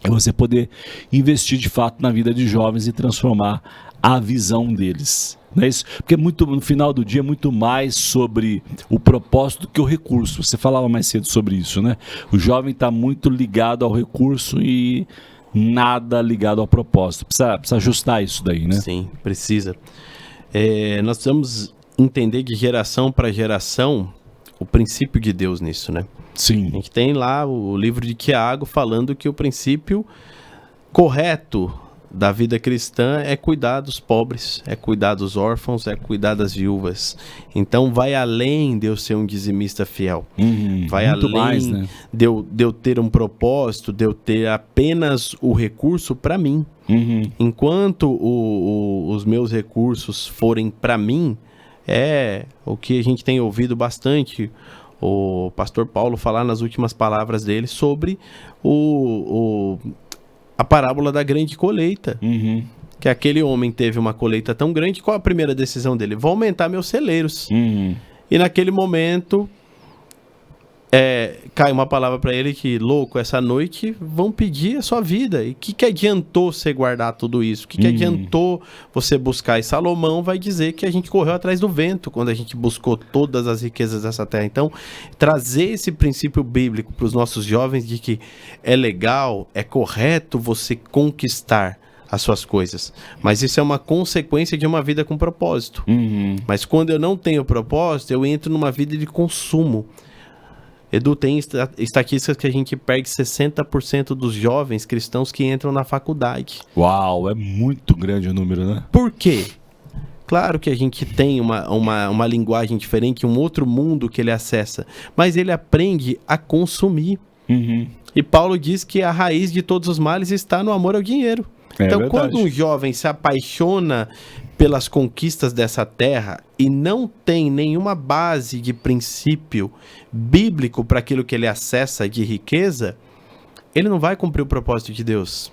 e você poder investir de fato na vida de jovens e transformar a visão deles. Não é isso? Porque no final do dia é muito mais sobre o propósito do que o recurso. Você falava mais cedo sobre isso, né? O jovem está muito ligado ao recurso e nada ligado ao propósito. Precisa ajustar isso daí, né? Sim, precisa. Nós precisamos entender de geração para geração o princípio de Deus nisso, né? Sim. A gente tem lá o livro de Tiago falando que o princípio correto da vida cristã é cuidar dos pobres, é cuidar dos órfãos, é cuidar das viúvas. Então vai além de eu ser um dizimista fiel. Vai além mais, né? de eu ter um propósito, de eu ter apenas o recurso para mim. Enquanto os meus recursos forem para mim, é o que a gente tem ouvido bastante o pastor Paulo falar nas últimas palavras dele sobre a parábola da grande colheita. Que aquele homem teve uma colheita tão grande, qual a primeira decisão dele? Vou aumentar meus celeiros. E naquele momento cai uma palavra para ele que, louco, essa noite vão pedir a sua vida. E o que adiantou você guardar tudo isso? O que adiantou você buscar? E Salomão vai dizer que a gente correu atrás do vento quando a gente buscou todas as riquezas dessa terra. Então, trazer esse princípio bíblico para os nossos jovens de que é legal, é correto você conquistar as suas coisas, mas isso é uma consequência de uma vida com propósito. Mas quando eu não tenho propósito, eu entro numa vida de consumo. Edu, tem estatísticas que a gente perde 60% dos jovens cristãos que entram na faculdade. Uau, é muito grande o número, né? Por quê? Claro que a gente tem uma linguagem diferente, um outro mundo que ele acessa, mas ele aprende a consumir. E Paulo diz que a raiz de todos os males está no amor ao dinheiro. Então, verdade. Quando um jovem se apaixona pelas conquistas dessa terra e não tem nenhuma base de princípio bíblico para aquilo que ele acessa de riqueza, ele não vai cumprir o propósito de Deus.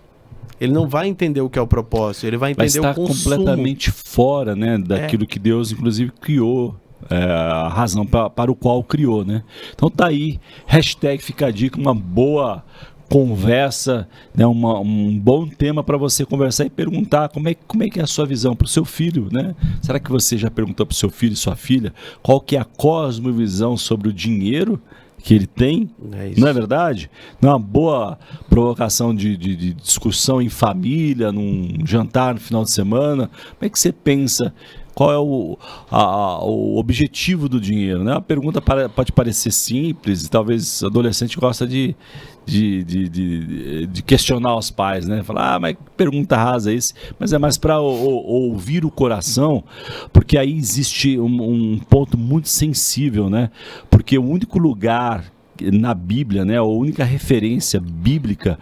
Ele não vai entender o que é o propósito, ele vai entender o consumo. Completamente fora, né, daquilo que Deus, inclusive, criou. A razão para o qual criou, né? Então tá aí, hashtag fica a dica, uma boa conversa, né, um bom tema para você conversar e perguntar como é que é a sua visão para o seu filho, né? Será que você já perguntou para o seu filho e sua filha qual que é a cosmovisão sobre o dinheiro que ele tem? Não é verdade? Não é uma boa provocação de discussão em família, num jantar no final de semana? Como é que você pensa qual é o objetivo do dinheiro, né? A pergunta pode parecer simples, talvez o adolescente gosta de questionar os pais, né? Falar, mas que pergunta rasa é esse? Mas é mais para ouvir o coração, porque aí existe um ponto muito sensível, né? Porque o único lugar na Bíblia, né, a única referência bíblica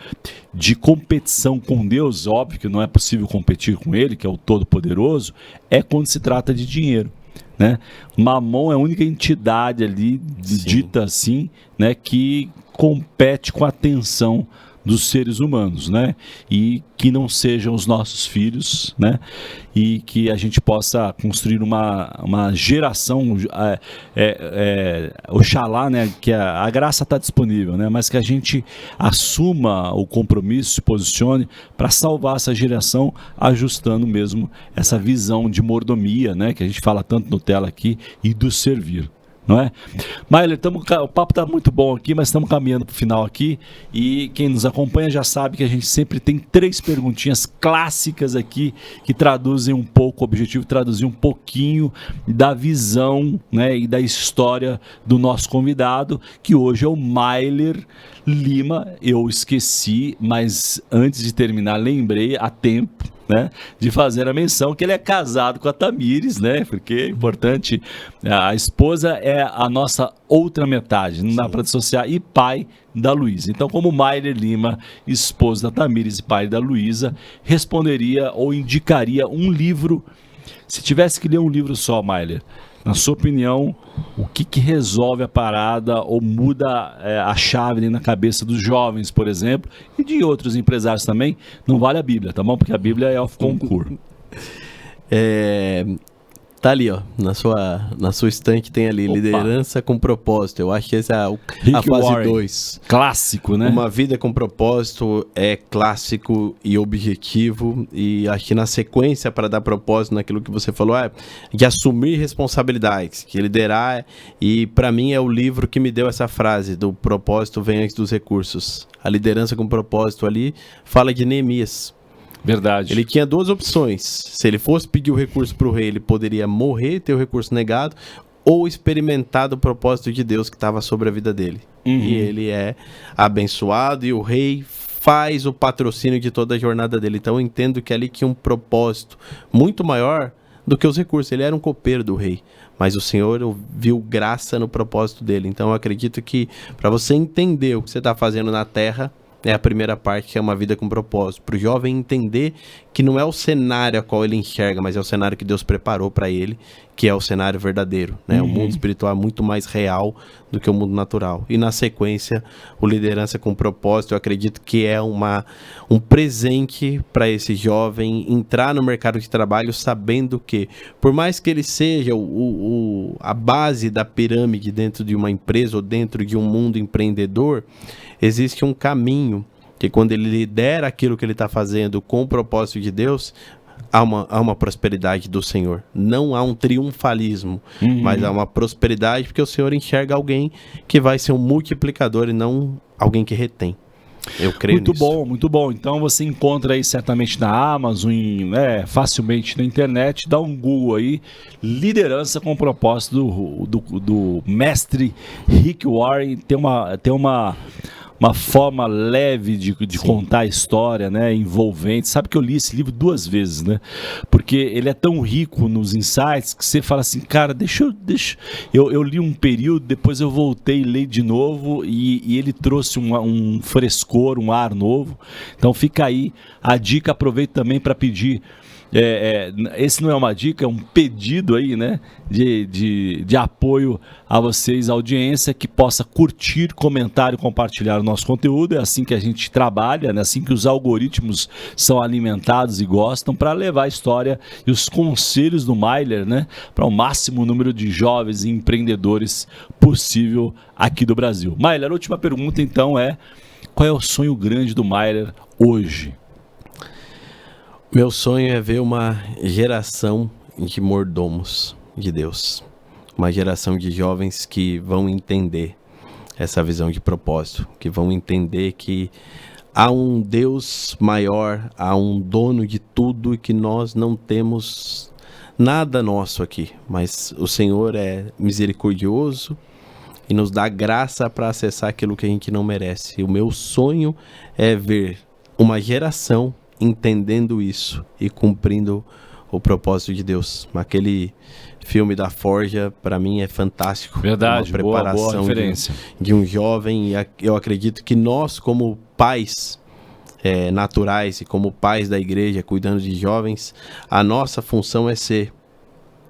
de competição com Deus, óbvio que não é possível competir com Ele, que é o Todo-Poderoso, é quando se trata de dinheiro, né? Mamon é a única entidade ali, dita assim, né, que compete com a atenção dos seres humanos, né? E que não sejam os nossos filhos, né? E que a gente possa construir uma geração, oxalá, né? Que a graça está disponível, né? Mas que a gente assuma o compromisso, se posicione para salvar essa geração, ajustando mesmo essa visão de mordomia, né? Que a gente fala tanto no tela aqui, e do servir. Não é? Mailer, o papo está muito bom aqui, mas estamos caminhando para o final aqui, e quem nos acompanha já sabe que a gente sempre tem 3 perguntinhas clássicas aqui que traduzem um pouco, o objetivo é traduzir um pouquinho da visão, né, e da história do nosso convidado, que hoje é o Mailer Lima. Eu esqueci, mas antes de terminar lembrei a tempo, né, de fazer a menção que ele é casado com a Tamires, né, porque é importante, a esposa é a nossa outra metade, não dá para dissociar, e pai da Luísa. Então, como Mailer Lima, esposo da Tamires e pai da Luísa, responderia ou indicaria um livro, se tivesse que ler um livro só, Mailer, na sua opinião, o que resolve a parada ou muda a chave ali na cabeça dos jovens, por exemplo, e de outros empresários também? Não vale a Bíblia, tá bom? Porque a Bíblia é of concurso. Tá ali, ó, na sua estante tem ali, Opa. Liderança com propósito. Eu acho que essa é a fase 2. Clássico, né? Uma vida com propósito é clássico e objetivo, e acho que na sequência, para dar propósito naquilo que você falou, é de assumir responsabilidades, que liderar, e para mim é o livro que me deu essa frase, do propósito vem antes dos recursos. A liderança com propósito ali fala de Neemias. Verdade. Ele tinha 2 opções. Se ele fosse pedir o recurso para o rei, ele poderia morrer, ter o recurso negado, ou experimentar do propósito de Deus que estava sobre a vida dele. E ele é abençoado, e o rei faz o patrocínio de toda a jornada dele. Então eu entendo que ali tinha um propósito muito maior do que os recursos. Ele era um copeiro do rei, mas o Senhor viu graça no propósito dele. Então eu acredito que para você entender o que você está fazendo na terra, é a primeira parte, que é uma vida com propósito. Para o jovem entender que não é o cenário a qual ele enxerga, mas é o cenário que Deus preparou para ele, que é o cenário verdadeiro, né? O mundo espiritual é muito mais real do que o mundo natural. E na sequência, o liderança com propósito, eu acredito que é um presente para esse jovem entrar no mercado de trabalho sabendo que, por mais que ele seja a base da pirâmide dentro de uma empresa ou dentro de um mundo empreendedor, existe um caminho que, quando ele lidera aquilo que ele está fazendo com o propósito de Deus, há uma prosperidade do Senhor. Não há um triunfalismo, mas há uma prosperidade, porque o Senhor enxerga alguém que vai ser um multiplicador e não alguém que retém. Eu creio muito nisso. Bom, muito bom. Então você encontra aí certamente na Amazon, facilmente na internet. Dá um Google aí, liderança com propósito do mestre Rick Warren. Tem uma forma leve de contar a história, né, envolvente. Sabe que eu li esse livro 2 vezes, né? Porque ele é tão rico nos insights que você fala assim, cara, eu li um período, depois eu voltei e li de novo, e ele trouxe um frescor, um ar novo. Então fica aí a dica, aproveito também para pedir. Esse não é uma dica, é um pedido aí, né, de apoio a vocês, a audiência, que possa curtir, comentar e compartilhar o nosso conteúdo. É assim que a gente trabalha, né? Assim que os algoritmos são alimentados e gostam, para levar a história e os conselhos do Mailer, né, para o máximo número de jovens e empreendedores possível aqui do Brasil. Mailer, a última pergunta então qual é o sonho grande do Mailer hoje? Meu sonho é ver uma geração de mordomos de Deus. Uma geração de jovens que vão entender essa visão de propósito, que vão entender que há um Deus maior, há um dono de tudo, e que nós não temos nada nosso aqui, mas o Senhor é misericordioso e nos dá graça para acessar aquilo que a gente não merece. E o meu sonho é ver uma geração entendendo isso e cumprindo o propósito de Deus. Aquele filme da Forja, para mim, é fantástico. Verdade, uma preparação boa referência. de um jovem, e eu acredito que nós, como pais naturais e como pais da igreja, cuidando de jovens, a nossa função é ser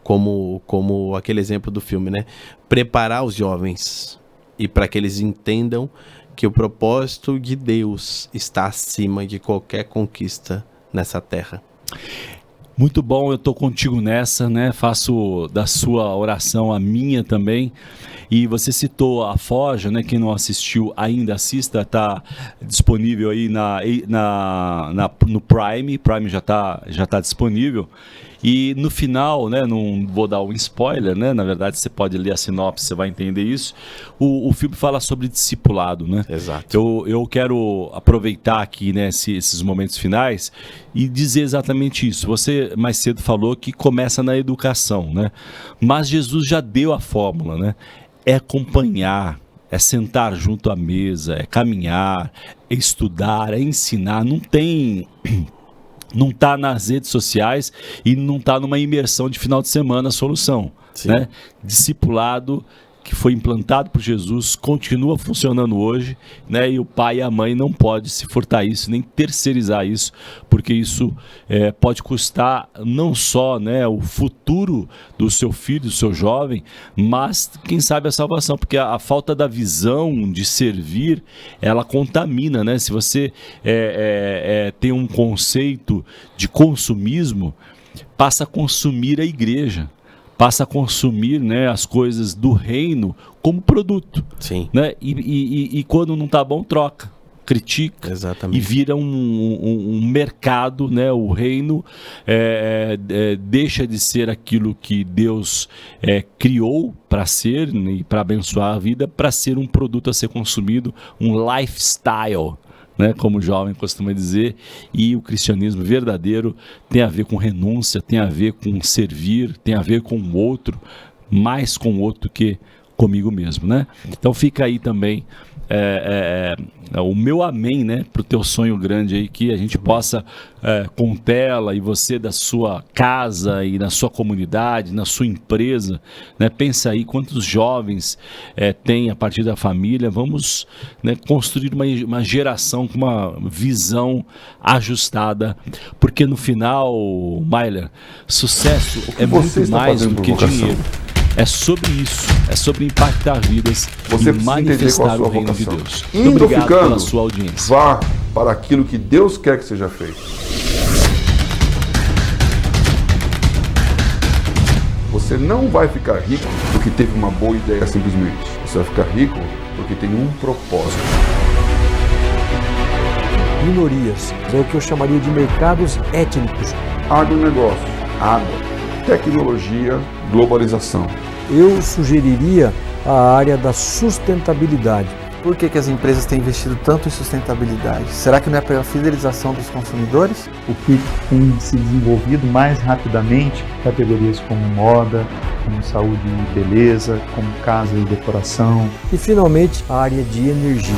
como aquele exemplo do filme, né? Preparar os jovens e para que eles entendam que o propósito de Deus está acima de qualquer conquista nessa terra. Muito bom, eu estou contigo nessa, né? Faço da sua oração a minha também. E você citou a Forja, né? Quem não assistiu ainda assista, está disponível aí no Prime. Prime já tá disponível. E no final, né, não vou dar um spoiler, né, na verdade você pode ler a sinopse, você vai entender isso, o filme fala sobre discipulado, né? Exato. Eu quero aproveitar aqui, né, esses momentos finais e dizer exatamente isso. Você mais cedo falou que começa na educação, né? Mas Jesus já deu a fórmula, né? É acompanhar, é sentar junto à mesa, é caminhar, é estudar, é ensinar, não está nas redes sociais e não está numa imersão de final de semana a solução, né? Discipulado que foi implantado por Jesus continua funcionando hoje, né? E o pai e a mãe não podem se furtar isso, nem terceirizar isso, porque isso pode custar não só, né, o futuro do seu filho, do seu jovem, mas quem sabe a salvação, porque a falta da visão de servir, ela contamina, né? Se você tem um conceito de consumismo, passa a consumir a igreja, passa a consumir, né, as coisas do reino como produto. Sim. Né? E quando não está bom, troca, critica. Exatamente. E vira um mercado, né? O reino deixa de ser aquilo que Deus criou para ser, né, e para abençoar a vida, para ser um produto a ser consumido, um lifestyle, né, como o jovem costuma dizer. E o cristianismo verdadeiro tem a ver com renúncia, tem a ver com servir, tem a ver com o outro, mais com o outro que comigo mesmo, né? Então fica aí também o meu amém, né, pro teu sonho grande aí, que a gente possa, com tela, e você da sua casa e na sua comunidade, na sua empresa, né, pensa aí quantos jovens tem a partir da família. Vamos, né, construir uma geração com uma visão ajustada, porque no final, Mailer, sucesso é muito mais do que dinheiro. É sobre isso, é sobre impactar vidas e manifestar o reino de Deus. Muito obrigado pela sua audiência. Vá para aquilo que Deus quer que seja feito. Você não vai ficar rico porque teve uma boa ideia simplesmente. Você vai ficar rico porque tem um propósito. Minorias, é o que eu chamaria de mercados étnicos. Agronegócio, água, tecnologia, globalização. Eu sugeriria a área da sustentabilidade. Por que as empresas têm investido tanto em sustentabilidade? Será que não é pela fidelização dos consumidores? O que tem se desenvolvido mais rapidamente, categorias como moda, como saúde e beleza, como casa e decoração. E finalmente a área de energia.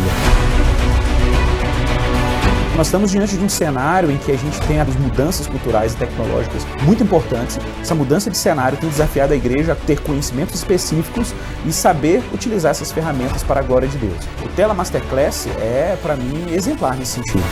Nós estamos diante de um cenário em que a gente tem as mudanças culturais e tecnológicas muito importantes. Essa mudança de cenário tem desafiado a igreja a ter conhecimentos específicos e saber utilizar essas ferramentas para a glória de Deus. O Tela Masterclass é, para mim, exemplar nesse sentido.